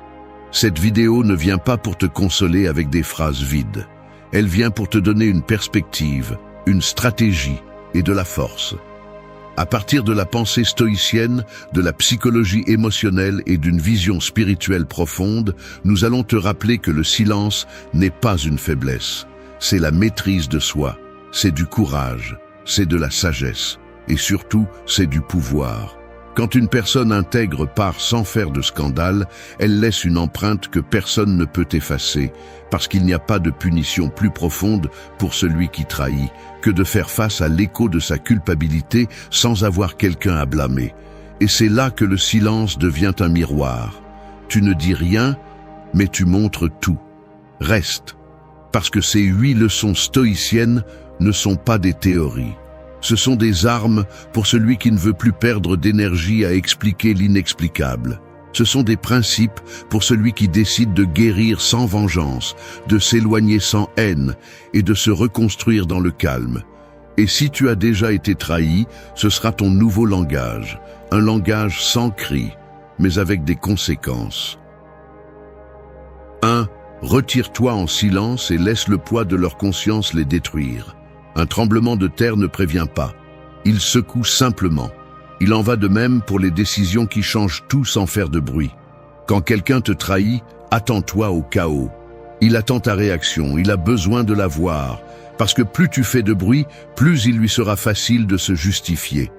Cette vidéo ne vient pas pour te consoler avec des phrases vides. Elle vient pour te donner une perspective, une stratégie et de la force. À partir de la pensée stoïcienne, de la psychologie émotionnelle et d'une vision spirituelle profonde, nous allons te rappeler que le silence n'est pas une faiblesse. C'est la maîtrise de soi, c'est du courage, c'est de la sagesse et surtout c'est du pouvoir. Quand une personne intègre part sans faire de scandale, elle laisse une empreinte que personne ne peut effacer, parce qu'il n'y a pas de punition plus profonde pour celui qui trahit que de faire face à l'écho de sa culpabilité sans avoir quelqu'un à blâmer. Et c'est là que le silence devient un miroir. Tu ne dis rien, mais tu montres tout. Reste, parce que ces 8 leçons stoïciennes ne sont pas des théories. Ce sont des armes pour celui qui ne veut plus perdre d'énergie à expliquer l'inexplicable. Ce sont des principes pour celui qui décide de guérir sans vengeance, de s'éloigner sans haine et de se reconstruire dans le calme. Et si tu as déjà été trahi, ce sera ton nouveau langage, un langage sans cri, mais avec des conséquences. 1. Retire-toi en silence et laisse le poids de leur conscience les détruire. Un tremblement de terre ne prévient pas. Il secoue simplement. Il en va de même pour les décisions qui changent tout sans faire de bruit. Quand quelqu'un te trahit, attends-toi au chaos. Il attend ta réaction, il a besoin de la voir, parce que plus tu fais de bruit, plus il lui sera facile de se justifier.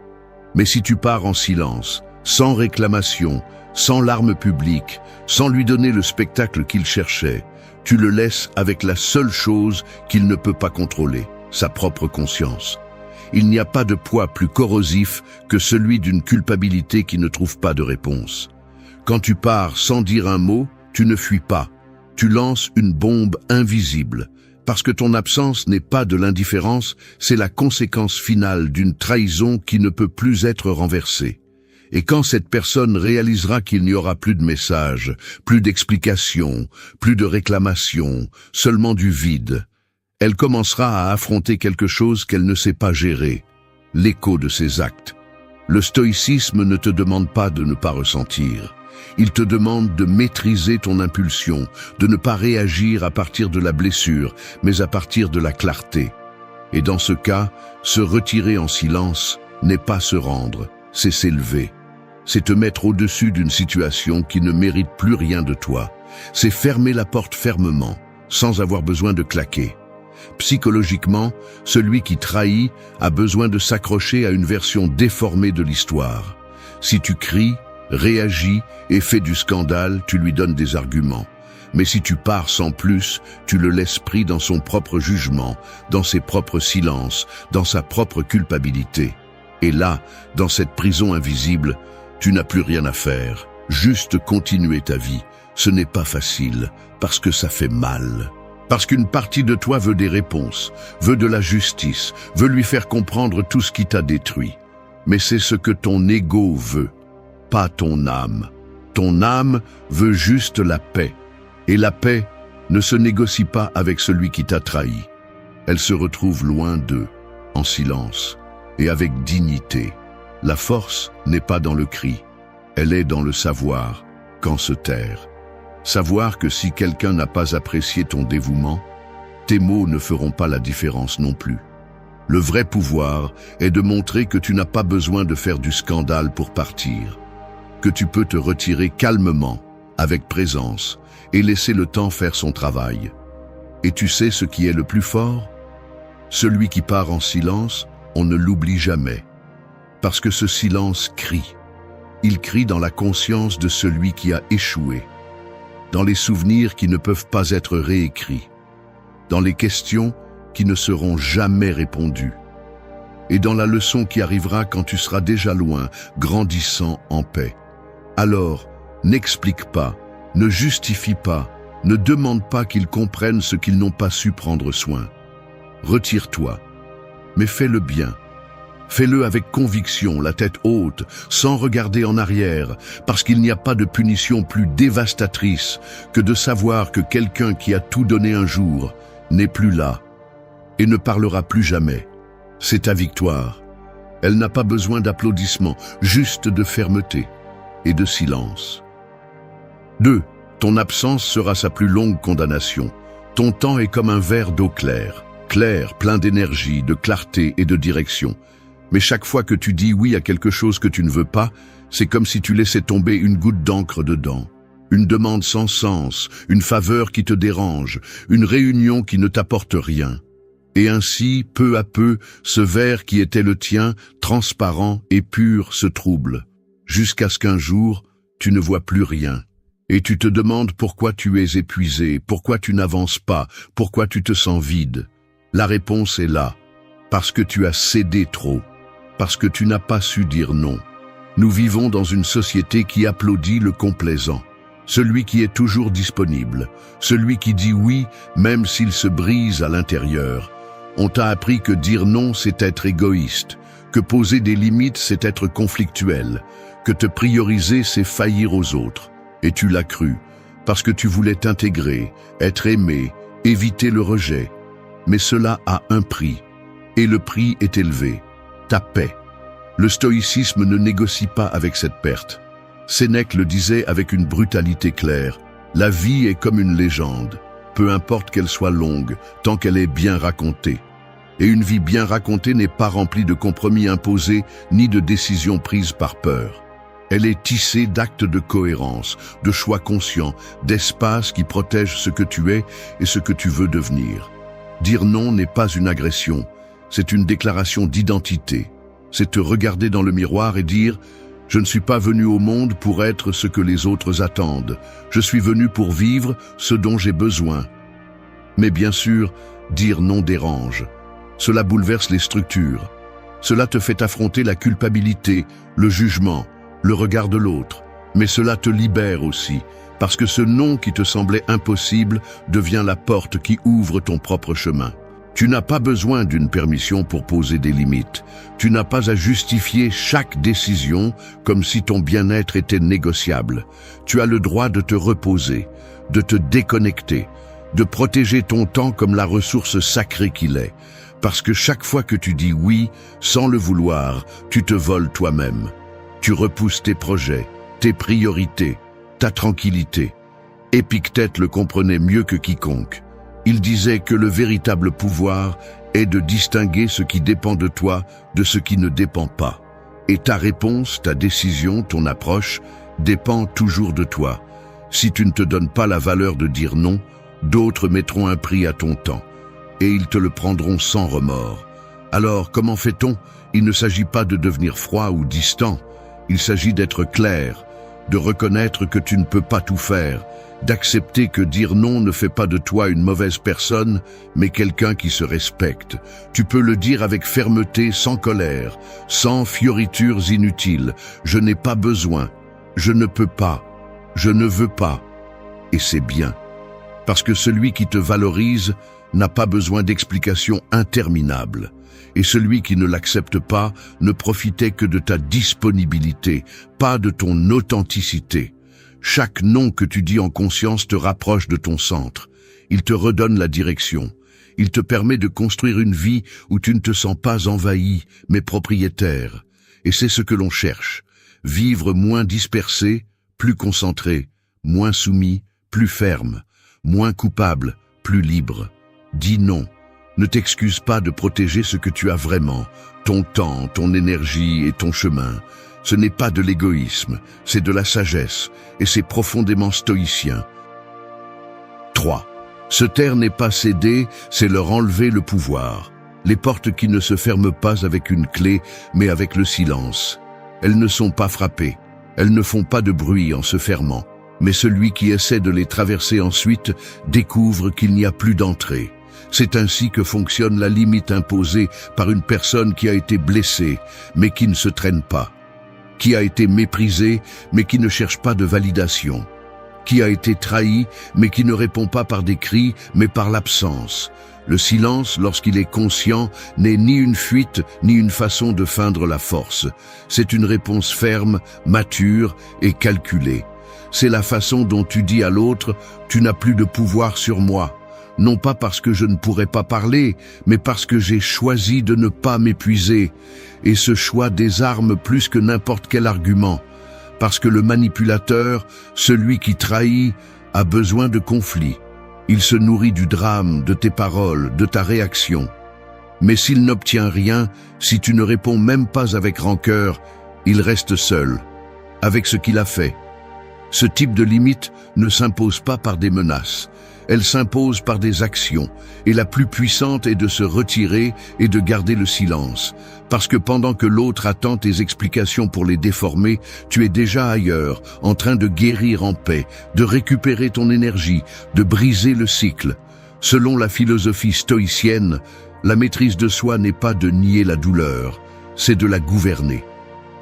Mais si tu pars en silence, sans réclamation, sans larmes publiques, sans lui donner le spectacle qu'il cherchait, tu le laisses avec la seule chose qu'il ne peut pas contrôler, sa propre conscience. Il n'y a pas de poids plus corrosif que celui d'une culpabilité qui ne trouve pas de réponse. Quand tu pars sans dire un mot, tu ne fuis pas. Tu lances une bombe invisible. Parce que ton absence n'est pas de l'indifférence, c'est la conséquence finale d'une trahison qui ne peut plus être renversée. Et quand cette personne réalisera qu'il n'y aura plus de message, plus d'explications, plus de réclamations, seulement du vide, elle commencera à affronter quelque chose qu'elle ne sait pas gérer, l'écho de ses actes. Le stoïcisme ne te demande pas de ne pas ressentir. Il te demande de maîtriser ton impulsion, de ne pas réagir à partir de la blessure, mais à partir de la clarté. Et dans ce cas, se retirer en silence n'est pas se rendre, c'est s'élever. C'est te mettre au-dessus d'une situation qui ne mérite plus rien de toi. C'est fermer la porte fermement, sans avoir besoin de claquer. Psychologiquement, celui qui trahit a besoin de s'accrocher à une version déformée de l'histoire. Si tu cries, réagis et fais du scandale, tu lui donnes des arguments. Mais si tu pars sans plus, tu le laisses pris dans son propre jugement, dans ses propres silences, dans sa propre culpabilité. Et là, dans cette prison invisible, tu n'as plus rien à faire. Juste continuer ta vie. Ce n'est pas facile, parce que ça fait mal. Parce qu'une partie de toi veut des réponses, veut de la justice, veut lui faire comprendre tout ce qui t'a détruit. Mais c'est ce que ton ego veut, pas ton âme. Ton âme veut juste la paix. Et la paix ne se négocie pas avec celui qui t'a trahi. Elle se retrouve loin d'eux, en silence, et avec dignité. La force n'est pas dans le cri, elle est dans le savoir, quand se taire. Savoir que si quelqu'un n'a pas apprécié ton dévouement, tes mots ne feront pas la différence non plus. Le vrai pouvoir est de montrer que tu n'as pas besoin de faire du scandale pour partir, que tu peux te retirer calmement, avec présence, et laisser le temps faire son travail. Et tu sais ce qui est le plus fort? Celui qui part en silence, on ne l'oublie jamais. Parce que ce silence crie. Il crie dans la conscience de celui qui a échoué, dans les souvenirs qui ne peuvent pas être réécrits, dans les questions qui ne seront jamais répondues, et dans la leçon qui arrivera quand tu seras déjà loin, grandissant en paix. Alors, n'explique pas, ne justifie pas, ne demande pas qu'ils comprennent ce qu'ils n'ont pas su prendre soin. Retire-toi, mais fais-le bien. Fais-le avec conviction, la tête haute, sans regarder en arrière, parce qu'il n'y a pas de punition plus dévastatrice que de savoir que quelqu'un qui a tout donné un jour n'est plus là et ne parlera plus jamais. C'est ta victoire. Elle n'a pas besoin d'applaudissements, juste de fermeté et de silence. 2. Ton absence sera sa plus longue condamnation. Ton temps est comme un verre d'eau claire, plein d'énergie, de clarté et de direction. Mais chaque fois que tu dis oui à quelque chose que tu ne veux pas, c'est comme si tu laissais tomber une goutte d'encre dedans. Une demande sans sens, une faveur qui te dérange, une réunion qui ne t'apporte rien. Et ainsi, peu à peu, ce verre qui était le tien, transparent et pur, se trouble. Jusqu'à ce qu'un jour, tu ne vois plus rien. Et tu te demandes pourquoi tu es épuisé, pourquoi tu n'avances pas, pourquoi tu te sens vide. La réponse est là. Parce que tu as cédé trop. Parce que tu n'as pas su dire non. Nous vivons dans une société qui applaudit le complaisant, celui qui est toujours disponible, celui qui dit oui même s'il se brise à l'intérieur. On t'a appris que dire non c'est être égoïste, que poser des limites c'est être conflictuel, que te prioriser c'est faillir aux autres. Et tu l'as cru, parce que tu voulais t'intégrer, être aimé, éviter le rejet. Mais cela a un prix, et le prix est élevé. Ta paix. Le stoïcisme ne négocie pas avec cette perte. Sénèque le disait avec une brutalité claire. La vie est comme une légende, peu importe qu'elle soit longue, tant qu'elle est bien racontée. Et une vie bien racontée n'est pas remplie de compromis imposés, ni de décisions prises par peur. Elle est tissée d'actes de cohérence, de choix conscients, d'espaces qui protègent ce que tu es et ce que tu veux devenir. Dire non n'est pas une agression. C'est une déclaration d'identité. C'est te regarder dans le miroir et dire « Je ne suis pas venu au monde pour être ce que les autres attendent. Je suis venu pour vivre ce dont j'ai besoin. » Mais bien sûr, dire non dérange. Cela bouleverse les structures. Cela te fait affronter la culpabilité, le jugement, le regard de l'autre. Mais cela te libère aussi, parce que ce non qui te semblait impossible devient la porte qui ouvre ton propre chemin. Tu n'as pas besoin d'une permission pour poser des limites. Tu n'as pas à justifier chaque décision comme si ton bien-être était négociable. Tu as le droit de te reposer, de te déconnecter, de protéger ton temps comme la ressource sacrée qu'il est. Parce que chaque fois que tu dis oui, sans le vouloir, tu te voles toi-même. Tu repousses tes projets, tes priorités, ta tranquillité. Épictète le comprenait mieux que quiconque. Il disait que le véritable pouvoir est de distinguer ce qui dépend de toi de ce qui ne dépend pas. Et ta réponse, ta décision, ton approche dépend toujours de toi. Si tu ne te donnes pas la valeur de dire non, d'autres mettront un prix à ton temps. Et ils te le prendront sans remords. Alors, comment fait-on? Il ne s'agit pas de devenir froid ou distant. Il s'agit d'être clair, de reconnaître que tu ne peux pas tout faire, d'accepter que dire non ne fait pas de toi une mauvaise personne, mais quelqu'un qui se respecte. Tu peux le dire avec fermeté, sans colère, sans fioritures inutiles. Je n'ai pas besoin, je ne peux pas, je ne veux pas. Et c'est bien. Parce que celui qui te valorise n'a pas besoin d'explications interminables. Et celui qui ne l'accepte pas ne profitait que de ta disponibilité, pas de ton authenticité. Chaque non que tu dis en conscience te rapproche de ton centre. Il te redonne la direction. Il te permet de construire une vie où tu ne te sens pas envahi, mais propriétaire. Et c'est ce que l'on cherche. Vivre moins dispersé, plus concentré, moins soumis, plus ferme, moins coupable, plus libre. Dis non. Ne t'excuse pas de protéger ce que tu as vraiment, ton temps, ton énergie et ton chemin. Ce n'est pas de l'égoïsme, c'est de la sagesse, et c'est profondément stoïcien. 3. Se taire n'est pas céder, c'est leur enlever le pouvoir. Les portes qui ne se ferment pas avec une clé, mais avec le silence. Elles ne sont pas frappées, elles ne font pas de bruit en se fermant, mais celui qui essaie de les traverser ensuite découvre qu'il n'y a plus d'entrée. C'est ainsi que fonctionne la limite imposée par une personne qui a été blessée, mais qui ne se traîne pas. Qui a été méprisée, mais qui ne cherche pas de validation. Qui a été trahi, mais qui ne répond pas par des cris, mais par l'absence. Le silence, lorsqu'il est conscient, n'est ni une fuite, ni une façon de feindre la force. C'est une réponse ferme, mature et calculée. C'est la façon dont tu dis à l'autre « Tu n'as plus de pouvoir sur moi ». Non pas parce que je ne pourrais pas parler, mais parce que j'ai choisi de ne pas m'épuiser. Et ce choix désarme plus que n'importe quel argument. Parce que le manipulateur, celui qui trahit, a besoin de conflit. Il se nourrit du drame, de tes paroles, de ta réaction. Mais s'il n'obtient rien, si tu ne réponds même pas avec rancœur, il reste seul, avec ce qu'il a fait. Ce type de limite ne s'impose pas par des menaces. Elle s'impose par des actions, et la plus puissante est de se retirer et de garder le silence. Parce que pendant que l'autre attend tes explications pour les déformer, tu es déjà ailleurs, en train de guérir en paix, de récupérer ton énergie, de briser le cycle. Selon la philosophie stoïcienne, la maîtrise de soi n'est pas de nier la douleur, c'est de la gouverner.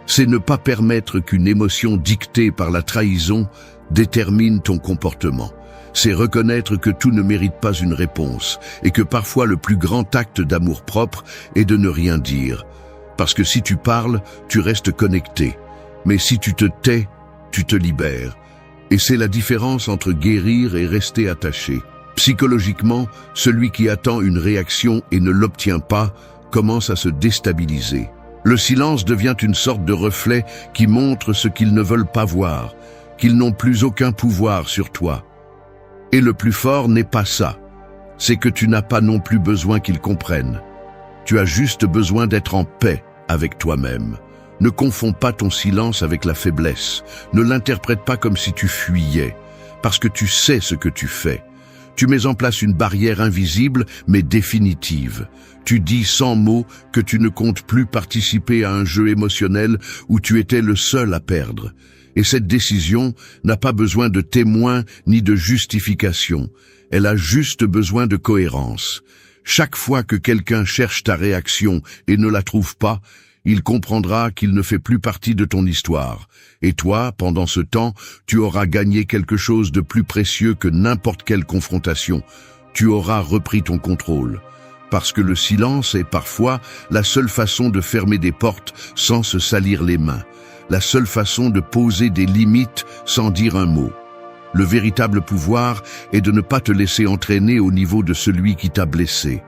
C'est ne pas permettre qu'une émotion dictée par la trahison détermine ton comportement. C'est reconnaître que tout ne mérite pas une réponse et que parfois le plus grand acte d'amour-propre est de ne rien dire. Parce que si tu parles, tu restes connecté. Mais si tu te tais, tu te libères. Et c'est la différence entre guérir et rester attaché. Psychologiquement, celui qui attend une réaction et ne l'obtient pas commence à se déstabiliser. Le silence devient une sorte de reflet qui montre ce qu'ils ne veulent pas voir, qu'ils n'ont plus aucun pouvoir sur toi. Et le plus fort n'est pas ça, c'est que tu n'as pas non plus besoin qu'ils comprennent. Tu as juste besoin d'être en paix avec toi-même. Ne confonds pas ton silence avec la faiblesse, ne l'interprète pas comme si tu fuyais, parce que tu sais ce que tu fais. Tu mets en place une barrière invisible mais définitive. Tu dis sans mots que tu ne comptes plus participer à un jeu émotionnel où tu étais le seul à perdre. Et cette décision n'a pas besoin de témoins ni de justification. Elle a juste besoin de cohérence. Chaque fois que quelqu'un cherche ta réaction et ne la trouve pas, il comprendra qu'il ne fait plus partie de ton histoire. Et toi, pendant ce temps, tu auras gagné quelque chose de plus précieux que n'importe quelle confrontation. Tu auras repris ton contrôle. Parce que le silence est parfois la seule façon de fermer des portes sans se salir les mains. La seule façon de poser des limites sans dire un mot. Le véritable pouvoir est de ne pas te laisser entraîner au niveau de celui qui t'a blessé.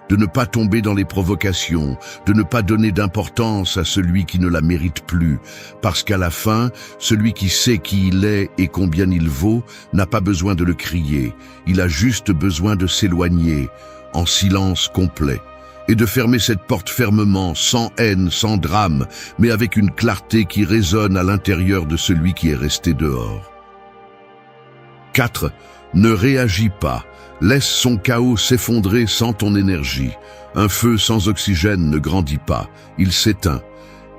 De ne pas tomber dans les provocations, de ne pas donner d'importance à celui qui ne la mérite plus, parce qu'à la fin, celui qui sait qui il est et combien il vaut n'a pas besoin de le crier, il a juste besoin de s'éloigner, en silence complet, et de fermer cette porte fermement, sans haine, sans drame, mais avec une clarté qui résonne à l'intérieur de celui qui est resté dehors. 4. Ne réagis pas. Laisse son chaos s'effondrer sans ton énergie. Un feu sans oxygène ne grandit pas, il s'éteint.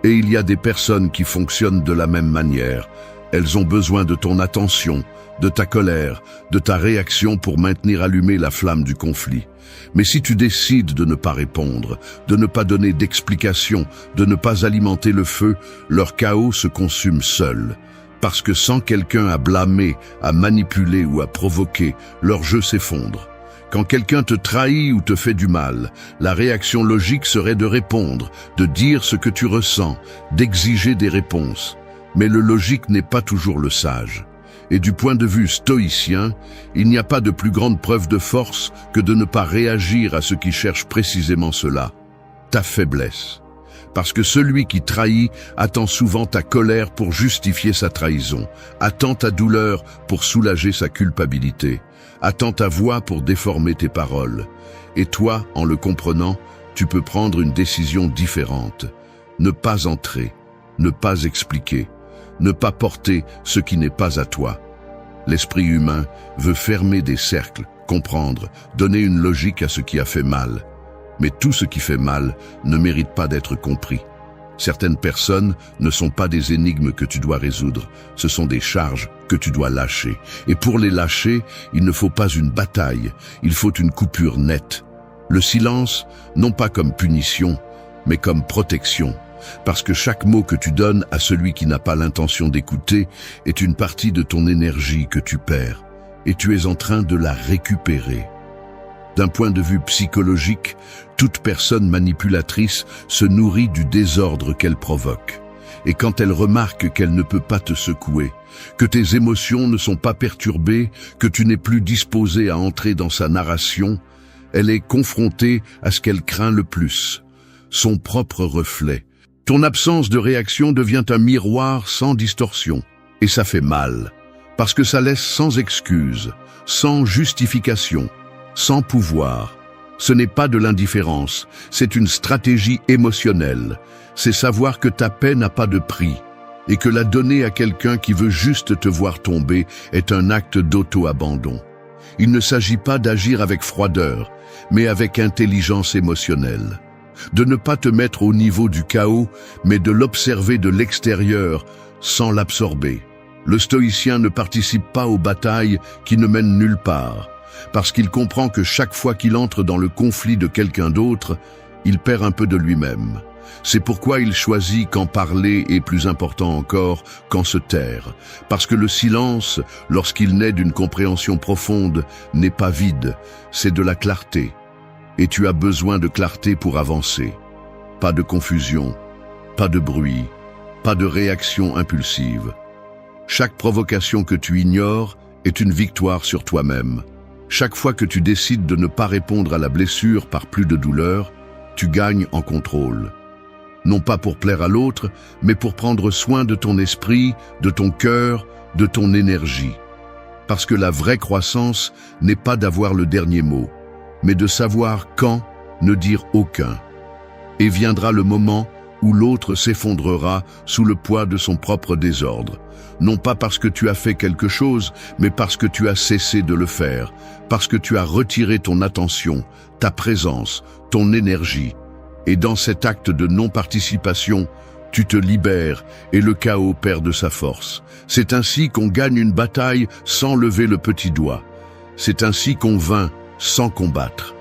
Et il y a des personnes qui fonctionnent de la même manière. Elles ont besoin de ton attention, de ta colère, de ta réaction pour maintenir allumée la flamme du conflit. Mais si tu décides de ne pas répondre, de ne pas donner d'explication, de ne pas alimenter le feu, leur chaos se consume seul. Parce que sans quelqu'un à blâmer, à manipuler ou à provoquer, leur jeu s'effondre. Quand quelqu'un te trahit ou te fait du mal, la réaction logique serait de répondre, de dire ce que tu ressens, d'exiger des réponses. Mais le logique n'est pas toujours le sage. Et du point de vue stoïcien, il n'y a pas de plus grande preuve de force que de ne pas réagir à ce qui cherche précisément cela, ta faiblesse. Parce que celui qui trahit attend souvent ta colère pour justifier sa trahison, attend ta douleur pour soulager sa culpabilité, attend ta voix pour déformer tes paroles. Et toi, en le comprenant, tu peux prendre une décision différente. Ne pas entrer, ne pas expliquer, ne pas porter ce qui n'est pas à toi. L'esprit humain veut fermer des cercles, comprendre, donner une logique à ce qui a fait mal. Mais tout ce qui fait mal ne mérite pas d'être compris. Certaines personnes ne sont pas des énigmes que tu dois résoudre, ce sont des charges que tu dois lâcher. Et pour les lâcher, il ne faut pas une bataille, il faut une coupure nette. Le silence, non pas comme punition, mais comme protection. Parce que chaque mot que tu donnes à celui qui n'a pas l'intention d'écouter est une partie de ton énergie que tu perds, et tu es en train de la récupérer. D'un point de vue psychologique, toute personne manipulatrice se nourrit du désordre qu'elle provoque. Et quand elle remarque qu'elle ne peut pas te secouer, que tes émotions ne sont pas perturbées, que tu n'es plus disposé à entrer dans sa narration, elle est confrontée à ce qu'elle craint le plus, son propre reflet. Ton absence de réaction devient un miroir sans distorsion. Et ça fait mal, parce que ça laisse sans excuse, sans justification, sans pouvoir. Ce n'est pas de l'indifférence, c'est une stratégie émotionnelle. C'est savoir que ta paix n'a pas de prix et que la donner à quelqu'un qui veut juste te voir tomber est un acte d'auto-abandon. Il ne s'agit pas d'agir avec froideur, mais avec intelligence émotionnelle. De ne pas te mettre au niveau du chaos, mais de l'observer de l'extérieur sans l'absorber. Le stoïcien ne participe pas aux batailles qui ne mènent nulle part, parce qu'il comprend que chaque fois qu'il entre dans le conflit de quelqu'un d'autre, il perd un peu de lui-même. C'est pourquoi il choisit qu'en parler est plus important encore qu'en se taire, parce que le silence, lorsqu'il naît d'une compréhension profonde, n'est pas vide, c'est de la clarté. Et tu as besoin de clarté pour avancer. Pas de confusion, pas de bruit, pas de réaction impulsive. Chaque provocation que tu ignores est une victoire sur toi-même. Chaque fois que tu décides de ne pas répondre à la blessure par plus de douleur, tu gagnes en contrôle. Non pas pour plaire à l'autre, mais pour prendre soin de ton esprit, de ton cœur, de ton énergie. Parce que la vraie croissance n'est pas d'avoir le dernier mot, mais de savoir quand ne dire aucun. Et viendra le moment où l'autre s'effondrera sous le poids de son propre désordre. Non pas parce que tu as fait quelque chose, mais parce que tu as cessé de le faire, parce que tu as retiré ton attention, ta présence, ton énergie. Et dans cet acte de non-participation, tu te libères et le chaos perd de sa force. C'est ainsi qu'on gagne une bataille sans lever le petit doigt. C'est ainsi qu'on vainc sans combattre.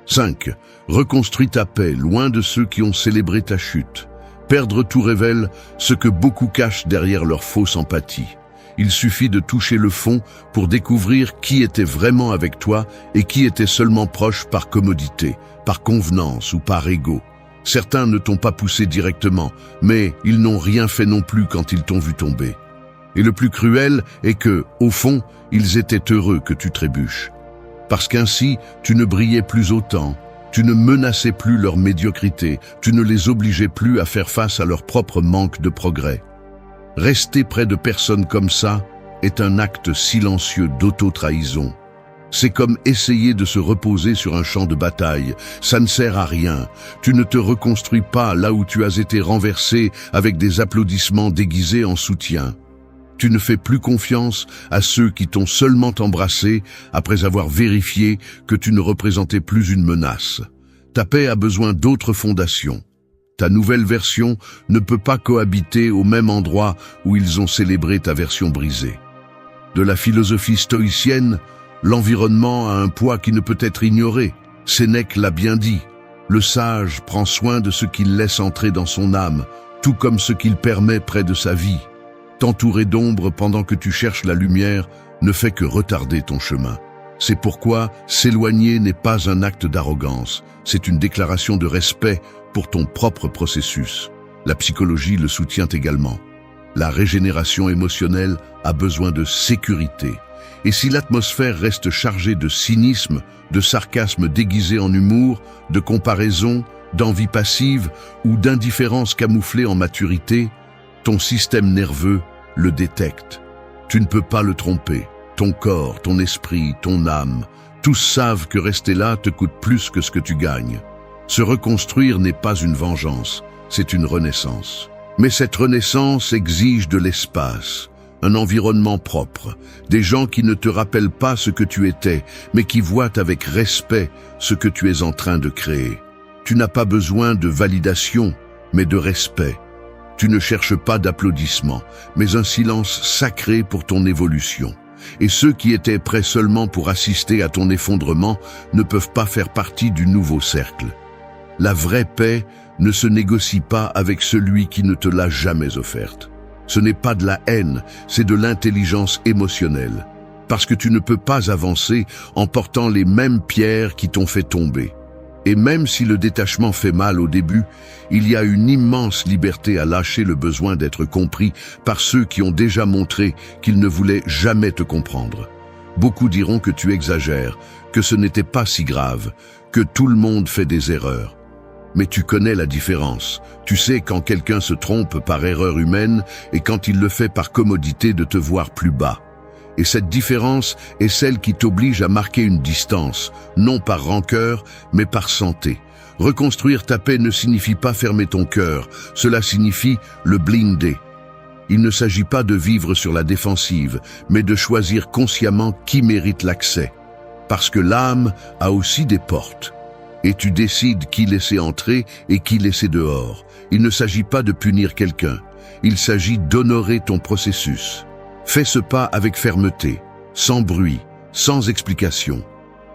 5. Reconstruis ta paix, loin de ceux qui ont célébré ta chute. Perdre tout révèle ce que beaucoup cachent derrière leur fausse empathie. Il suffit de toucher le fond pour découvrir qui était vraiment avec toi et qui était seulement proche par commodité, par convenance ou par ego. Certains ne t'ont pas poussé directement, mais ils n'ont rien fait non plus quand ils t'ont vu tomber. Et le plus cruel est que, au fond, ils étaient heureux que tu trébuches. Parce qu'ainsi, tu ne brillais plus autant, tu ne menaçais plus leur médiocrité, tu ne les obligeais plus à faire face à leur propre manque de progrès. Rester près de personnes comme ça est un acte silencieux d'auto-trahison. C'est comme essayer de se reposer sur un champ de bataille. Ça ne sert à rien. Tu ne te reconstruis pas là où tu as été renversé avec des applaudissements déguisés en soutien. Tu ne fais plus confiance à ceux qui t'ont seulement embrassé après avoir vérifié que tu ne représentais plus une menace. Ta paix a besoin d'autres fondations. Ta nouvelle version ne peut pas cohabiter au même endroit où ils ont célébré ta version brisée. De la philosophie stoïcienne, l'environnement a un poids qui ne peut être ignoré. Sénèque l'a bien dit. Le sage prend soin de ce qu'il laisse entrer dans son âme, tout comme ce qu'il permet près de sa vie. T'entourer d'ombre pendant que tu cherches la lumière ne fait que retarder ton chemin. C'est pourquoi s'éloigner n'est pas un acte d'arrogance, c'est une déclaration de respect pour ton propre processus. La psychologie le soutient également. La régénération émotionnelle a besoin de sécurité. Et si l'atmosphère reste chargée de cynisme, de sarcasme déguisé en humour, de comparaison, d'envie passive ou d'indifférence camouflée en maturité, ton système nerveux le détecte. Tu ne peux pas le tromper. Ton corps, ton esprit, ton âme, tous savent que rester là te coûte plus que ce que tu gagnes. Se reconstruire n'est pas une vengeance, c'est une renaissance. Mais cette renaissance exige de l'espace, un environnement propre, des gens qui ne te rappellent pas ce que tu étais, mais qui voient avec respect ce que tu es en train de créer. Tu n'as pas besoin de validation, mais de respect. Tu ne cherches pas d'applaudissements, mais un silence sacré pour ton évolution. Et ceux qui étaient prêts seulement pour assister à ton effondrement ne peuvent pas faire partie du nouveau cercle. La vraie paix ne se négocie pas avec celui qui ne te l'a jamais offerte. Ce n'est pas de la haine, c'est de l'intelligence émotionnelle. Parce que tu ne peux pas avancer en portant les mêmes pierres qui t'ont fait tomber. Et même si le détachement fait mal au début, il y a une immense liberté à lâcher le besoin d'être compris par ceux qui ont déjà montré qu'ils ne voulaient jamais te comprendre. Beaucoup diront que tu exagères, que ce n'était pas si grave, que tout le monde fait des erreurs. Mais tu connais la différence. Tu sais quand quelqu'un se trompe par erreur humaine et quand il le fait par commodité de te voir plus bas. Et cette différence est celle qui t'oblige à marquer une distance, non par rancœur, mais par santé. Reconstruire ta paix ne signifie pas fermer ton cœur, cela signifie le blinder. Il ne s'agit pas de vivre sur la défensive, mais de choisir consciemment qui mérite l'accès. Parce que l'âme a aussi des portes. Et tu décides qui laisser entrer et qui laisser dehors. Il ne s'agit pas de punir quelqu'un, il s'agit d'honorer ton processus. Fais ce pas avec fermeté, sans bruit, sans explication.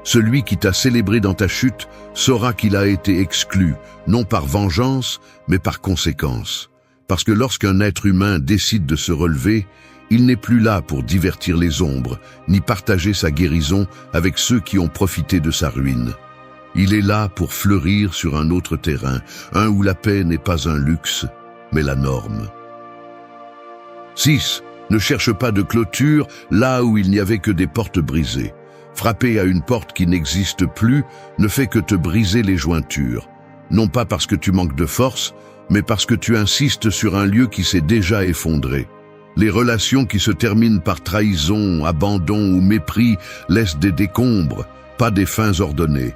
Celui qui t'a célébré dans ta chute saura qu'il a été exclu, non par vengeance, mais par conséquence. Parce que lorsqu'un être humain décide de se relever, il n'est plus là pour divertir les ombres, ni partager sa guérison avec ceux qui ont profité de sa ruine. Il est là pour fleurir sur un autre terrain, un où la paix n'est pas un luxe, mais la norme. 6. Ne cherche pas de clôture là où il n'y avait que des portes brisées. Frapper à une porte qui n'existe plus ne fait que te briser les jointures. Non pas parce que tu manques de force, mais parce que tu insistes sur un lieu qui s'est déjà effondré. Les relations qui se terminent par trahison, abandon ou mépris laissent des décombres, pas des fins ordonnées.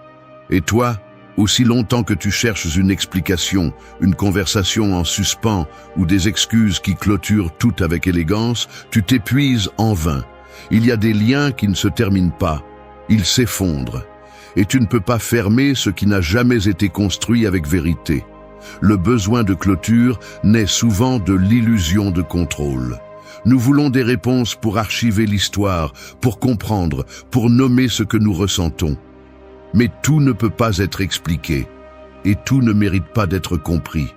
Et toi, aussi longtemps que tu cherches une explication, une conversation en suspens ou des excuses qui clôturent tout avec élégance, tu t'épuises en vain. Il y a des liens qui ne se terminent pas, ils s'effondrent. Et tu ne peux pas fermer ce qui n'a jamais été construit avec vérité. Le besoin de clôture naît souvent de l'illusion de contrôle. Nous voulons des réponses pour archiver l'histoire, pour comprendre, pour nommer ce que nous ressentons. Mais tout ne peut pas être expliqué, et tout ne mérite pas d'être compris.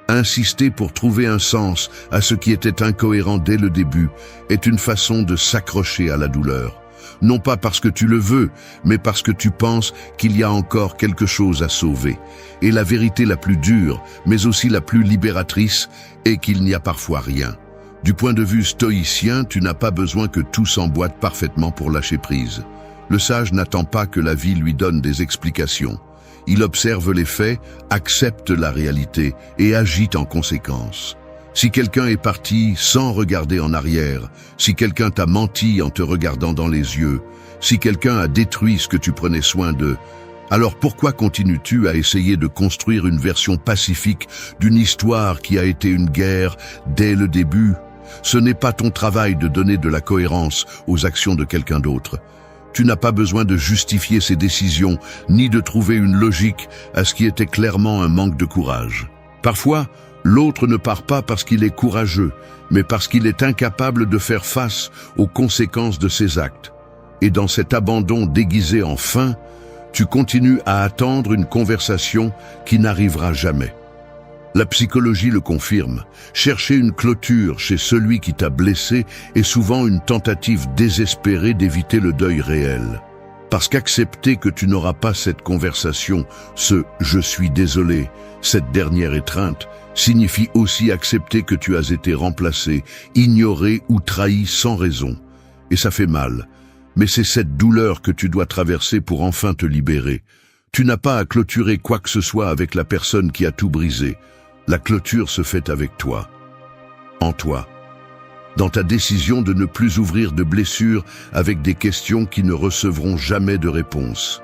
Insister pour trouver un sens à ce qui était incohérent dès le début est une façon de s'accrocher à la douleur. Non pas parce que tu le veux, mais parce que tu penses qu'il y a encore quelque chose à sauver. Et la vérité la plus dure, mais aussi la plus libératrice, est qu'il n'y a parfois rien. Du point de vue stoïcien, tu n'as pas besoin que tout s'emboîte parfaitement pour lâcher prise. Le sage n'attend pas que la vie lui donne des explications. Il observe les faits, accepte la réalité et agit en conséquence. Si quelqu'un est parti sans regarder en arrière, si quelqu'un t'a menti en te regardant dans les yeux, si quelqu'un a détruit ce que tu prenais soin d'eux, alors pourquoi continues-tu à essayer de construire une version pacifique d'une histoire qui a été une guerre dès le début? Ce n'est pas ton travail de donner de la cohérence aux actions de quelqu'un d'autre. Tu n'as pas besoin de justifier ses décisions, ni de trouver une logique à ce qui était clairement un manque de courage. Parfois, l'autre ne part pas parce qu'il est courageux, mais parce qu'il est incapable de faire face aux conséquences de ses actes. Et dans cet abandon déguisé en fin, tu continues à attendre une conversation qui n'arrivera jamais. La psychologie le confirme. Chercher une clôture chez celui qui t'a blessé est souvent une tentative désespérée d'éviter le deuil réel. Parce qu'accepter que tu n'auras pas cette conversation, ce « je suis désolé », cette dernière étreinte, signifie aussi accepter que tu as été remplacé, ignoré ou trahi sans raison. Et ça fait mal. Mais c'est cette douleur que tu dois traverser pour enfin te libérer. Tu n'as pas à clôturer quoi que ce soit avec la personne qui a tout brisé. La clôture se fait avec toi, en toi, dans ta décision de ne plus ouvrir de blessures avec des questions qui ne recevront jamais de réponse.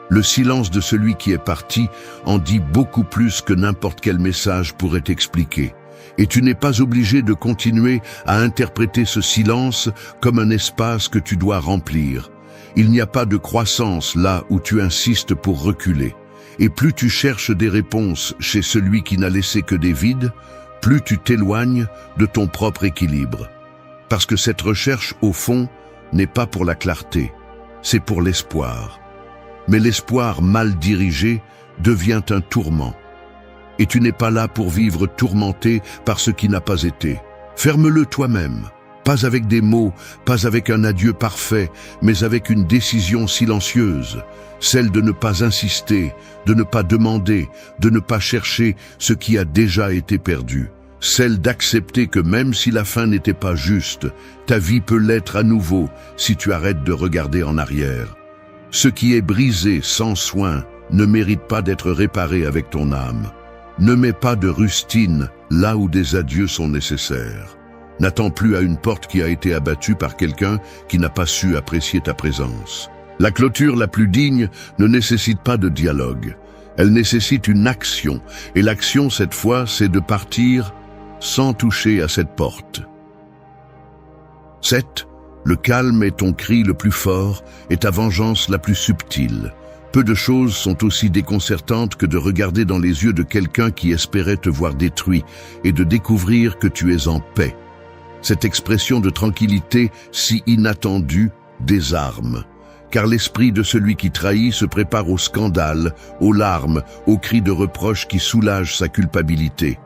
Le silence de celui qui est parti en dit beaucoup plus que n'importe quel message pourrait expliquer. Et tu n'es pas obligé de continuer à interpréter ce silence comme un espace que tu dois remplir. Il n'y a pas de croissance là où tu insistes pour reculer. Et plus tu cherches des réponses chez celui qui n'a laissé que des vides, plus tu t'éloignes de ton propre équilibre. Parce que cette recherche, au fond, n'est pas pour la clarté, c'est pour l'espoir. Mais l'espoir mal dirigé devient un tourment. Et tu n'es pas là pour vivre tourmenté par ce qui n'a pas été. Ferme-le toi-même. Pas avec des mots, pas avec un adieu parfait, mais avec une décision silencieuse, celle de ne pas insister, de ne pas demander, de ne pas chercher ce qui a déjà été perdu, celle d'accepter que même si la fin n'était pas juste, ta vie peut l'être à nouveau si tu arrêtes de regarder en arrière. Ce qui est brisé sans soin ne mérite pas d'être réparé avec ton âme. Ne mets pas de rustine là où des adieux sont nécessaires. N'attends plus à une porte qui a été abattue par quelqu'un qui n'a pas su apprécier ta présence. La clôture la plus digne ne nécessite pas de dialogue. Elle nécessite une action. Et l'action, cette fois, c'est de partir sans toucher à cette porte. 7. Le calme est ton cri le plus fort et ta vengeance la plus subtile. Peu de choses sont aussi déconcertantes que de regarder dans les yeux de quelqu'un qui espérait te voir détruit et de découvrir que tu es en paix. Cette expression de tranquillité si inattendue désarme, car l'esprit de celui qui trahit se prépare au scandale, aux larmes, aux cris de reproche qui soulagent sa culpabilité.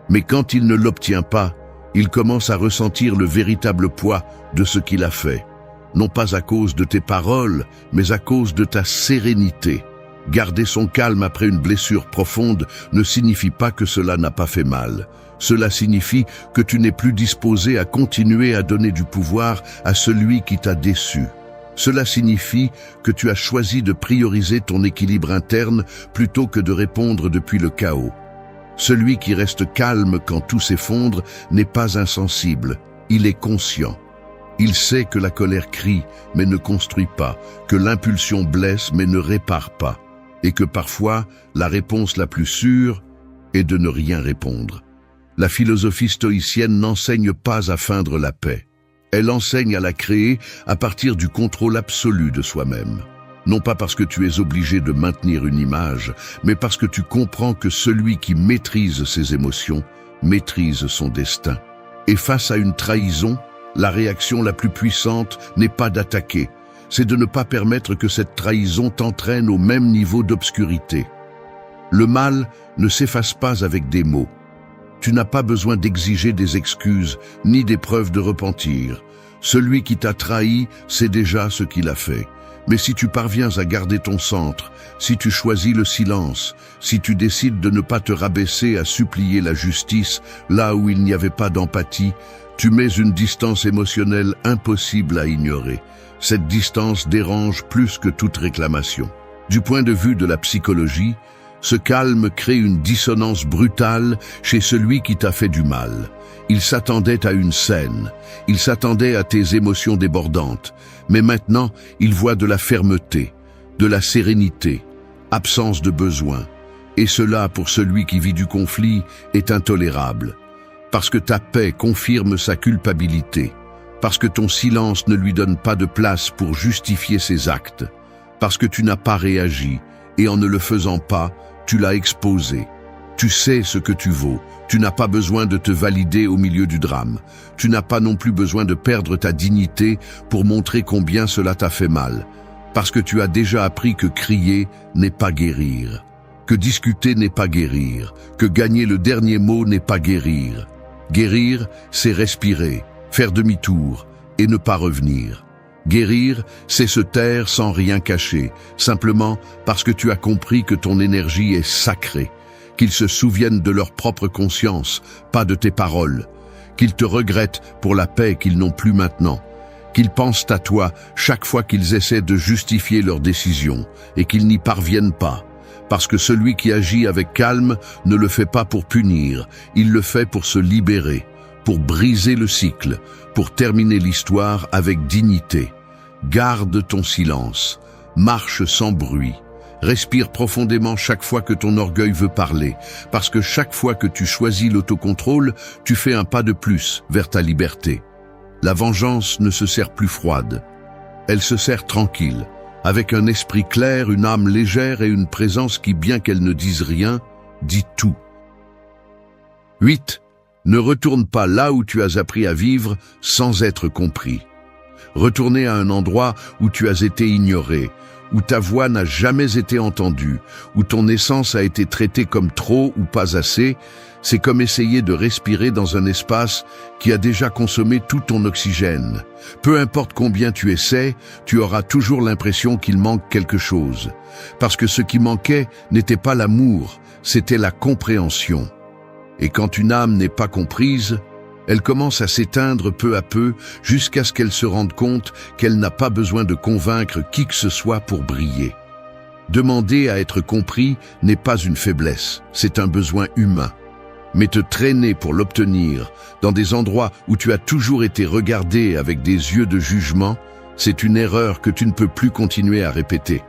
Mais quand il ne l'obtient pas, il commence à ressentir le véritable poids de ce qu'il a fait. Non pas à cause de tes paroles, mais à cause de ta sérénité. Garder son calme après une blessure profonde ne signifie pas que cela n'a pas fait mal. Cela signifie que tu n'es plus disposé à continuer à donner du pouvoir à celui qui t'a déçu. Cela signifie que tu as choisi de prioriser ton équilibre interne plutôt que de répondre depuis le chaos. Celui qui reste calme quand tout s'effondre n'est pas insensible, il est conscient. Il sait que la colère crie mais ne construit pas, que l'impulsion blesse mais ne répare pas, et que parfois la réponse la plus sûre est de ne rien répondre. La philosophie stoïcienne n'enseigne pas à feindre la paix. Elle enseigne à la créer à partir du contrôle absolu de soi-même. Non pas parce que tu es obligé de maintenir une image, mais parce que tu comprends que celui qui maîtrise ses émotions maîtrise son destin. Et face à une trahison, la réaction la plus puissante n'est pas d'attaquer, c'est de ne pas permettre que cette trahison t'entraîne au même niveau d'obscurité. Le mal ne s'efface pas avec des mots. Tu n'as pas besoin d'exiger des excuses ni des preuves de repentir. Celui qui t'a trahi sait déjà ce qu'il a fait. Mais si tu parviens à garder ton centre, si tu choisis le silence, si tu décides de ne pas te rabaisser à supplier la justice là où il n'y avait pas d'empathie, tu mets une distance émotionnelle impossible à ignorer. Cette distance dérange plus que toute réclamation. Du point de vue de la psychologie, ce calme crée une dissonance brutale chez celui qui t'a fait du mal. Il s'attendait à une scène, il s'attendait à tes émotions débordantes, mais maintenant il voit de la fermeté, de la sérénité, absence de besoin. Et cela, pour celui qui vit du conflit, est intolérable. Parce que ta paix confirme sa culpabilité, parce que ton silence ne lui donne pas de place pour justifier ses actes, parce que tu n'as pas réagi, et en ne le faisant pas, tu l'as exposé. Tu sais ce que tu vaux, tu n'as pas besoin de te valider au milieu du drame. Tu n'as pas non plus besoin de perdre ta dignité pour montrer combien cela t'a fait mal. Parce que tu as déjà appris que crier n'est pas guérir, que discuter n'est pas guérir, que gagner le dernier mot n'est pas guérir. Guérir, c'est respirer, faire demi-tour et ne pas revenir. Guérir, c'est se taire sans rien cacher, simplement parce que tu as compris que ton énergie est sacrée, qu'ils se souviennent de leur propre conscience, pas de tes paroles, qu'ils te regrettent pour la paix qu'ils n'ont plus maintenant, qu'ils pensent à toi chaque fois qu'ils essaient de justifier leurs décisions et qu'ils n'y parviennent pas, parce que celui qui agit avec calme ne le fait pas pour punir, il le fait pour se libérer, pour briser le cycle, pour terminer l'histoire avec dignité. Garde ton silence, marche sans bruit, respire profondément chaque fois que ton orgueil veut parler, parce que chaque fois que tu choisis l'autocontrôle, tu fais un pas de plus vers ta liberté. La vengeance ne se sert plus froide, elle se sert tranquille, avec un esprit clair, une âme légère et une présence qui, bien qu'elle ne dise rien, dit tout. 8. Ne retourne pas là où tu as appris à vivre sans être compris. Retourner à un endroit où tu as été ignoré, où ta voix n'a jamais été entendue, où ton essence a été traitée comme trop ou pas assez, c'est comme essayer de respirer dans un espace qui a déjà consommé tout ton oxygène. Peu importe combien tu essaies, tu auras toujours l'impression qu'il manque quelque chose. Parce que ce qui manquait n'était pas l'amour, c'était la compréhension. Et quand une âme n'est pas comprise, elle commence à s'éteindre peu à peu jusqu'à ce qu'elle se rende compte qu'elle n'a pas besoin de convaincre qui que ce soit pour briller. Demander à être compris n'est pas une faiblesse, c'est un besoin humain. Mais te traîner pour l'obtenir dans des endroits où tu as toujours été regardé avec des yeux de jugement, c'est une erreur que tu ne peux plus continuer à répéter.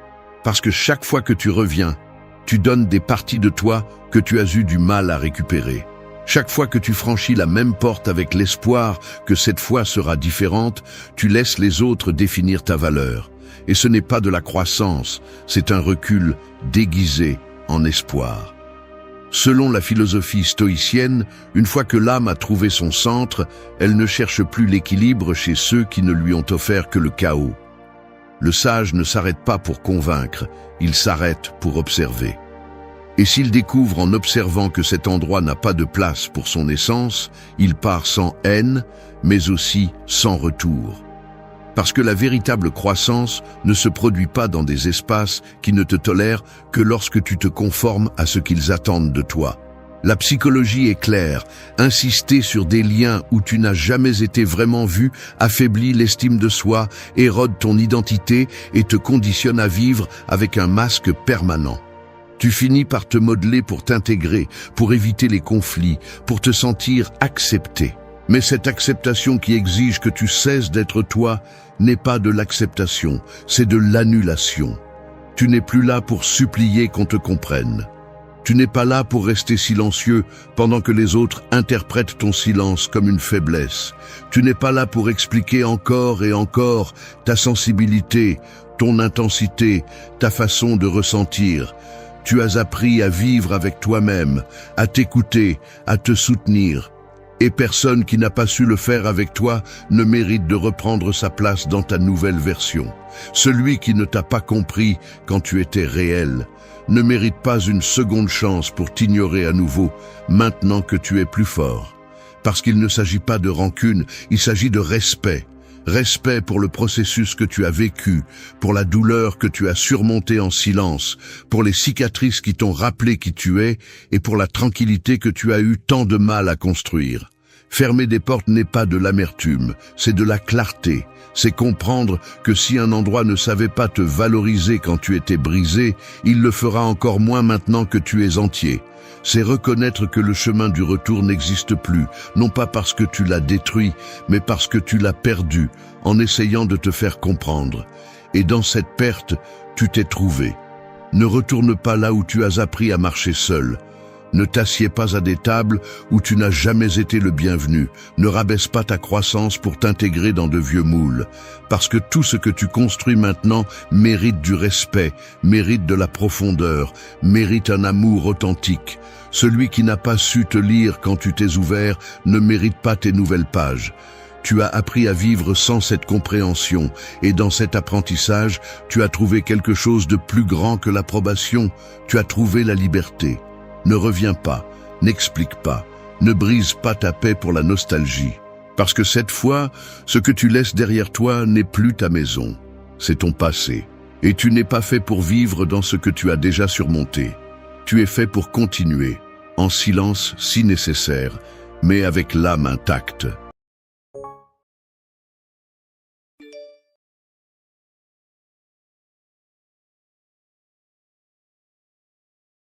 Parce que chaque fois que tu reviens, tu donnes des parties de toi que tu as eu du mal à récupérer. Chaque fois que tu franchis la même porte avec l'espoir que cette fois sera différente, tu laisses les autres définir ta valeur. Et ce n'est pas de la croissance, c'est un recul déguisé en espoir. Selon la philosophie stoïcienne, une fois que l'âme a trouvé son centre, elle ne cherche plus l'équilibre chez ceux qui ne lui ont offert que le chaos. Le sage ne s'arrête pas pour convaincre, il s'arrête pour observer. Et s'il découvre en observant que cet endroit n'a pas de place pour son essence, il part sans haine, mais aussi sans retour. Parce que la véritable croissance ne se produit pas dans des espaces qui ne te tolèrent que lorsque tu te conformes à ce qu'ils attendent de toi. La psychologie est claire, insister sur des liens où tu n'as jamais été vraiment vu affaiblit l'estime de soi, érode ton identité et te conditionne à vivre avec un masque permanent. Tu finis par te modeler pour t'intégrer, pour éviter les conflits, pour te sentir accepté. Mais cette acceptation qui exige que tu cesses d'être toi n'est pas de l'acceptation, c'est de l'annulation. Tu n'es plus là pour supplier qu'on te comprenne. Tu n'es pas là pour rester silencieux pendant que les autres interprètent ton silence comme une faiblesse. Tu n'es pas là pour expliquer encore et encore ta sensibilité, ton intensité, ta façon de ressentir. Tu as appris à vivre avec toi-même, à t'écouter, à te soutenir. Et personne qui n'a pas su le faire avec toi ne mérite de reprendre sa place dans ta nouvelle version. Celui qui ne t'a pas compris quand tu étais réel ne mérite pas une seconde chance pour t'ignorer à nouveau, maintenant que tu es plus fort. Parce qu'il ne s'agit pas de rancune, il s'agit de respect. Respect pour le processus que tu as vécu, pour la douleur que tu as surmontée en silence, pour les cicatrices qui t'ont rappelé qui tu es et pour la tranquillité que tu as eu tant de mal à construire. Fermer des portes n'est pas de l'amertume, c'est de la clarté. C'est comprendre que si un endroit ne savait pas te valoriser quand tu étais brisé, il le fera encore moins maintenant que tu es entier. C'est reconnaître que le chemin du retour n'existe plus, non pas parce que tu l'as détruit, mais parce que tu l'as perdu, en essayant de te faire comprendre. Et dans cette perte, tu t'es trouvé. Ne retourne pas là où tu as appris à marcher seul. Ne t'assieds pas à des tables où tu n'as jamais été le bienvenu. Ne rabaisse pas ta croissance pour t'intégrer dans de vieux moules. Parce que tout ce que tu construis maintenant mérite du respect, mérite de la profondeur, mérite un amour authentique. Celui qui n'a pas su te lire quand tu t'es ouvert ne mérite pas tes nouvelles pages. Tu as appris à vivre sans cette compréhension, et dans cet apprentissage, tu as trouvé quelque chose de plus grand que l'approbation. Tu as trouvé la liberté. Ne reviens pas, n'explique pas, ne brise pas ta paix pour la nostalgie. Parce que cette fois, ce que tu laisses derrière toi n'est plus ta maison, c'est ton passé. Et tu n'es pas fait pour vivre dans ce que tu as déjà surmonté. Tu es fait pour continuer, en silence si nécessaire, mais avec l'âme intacte.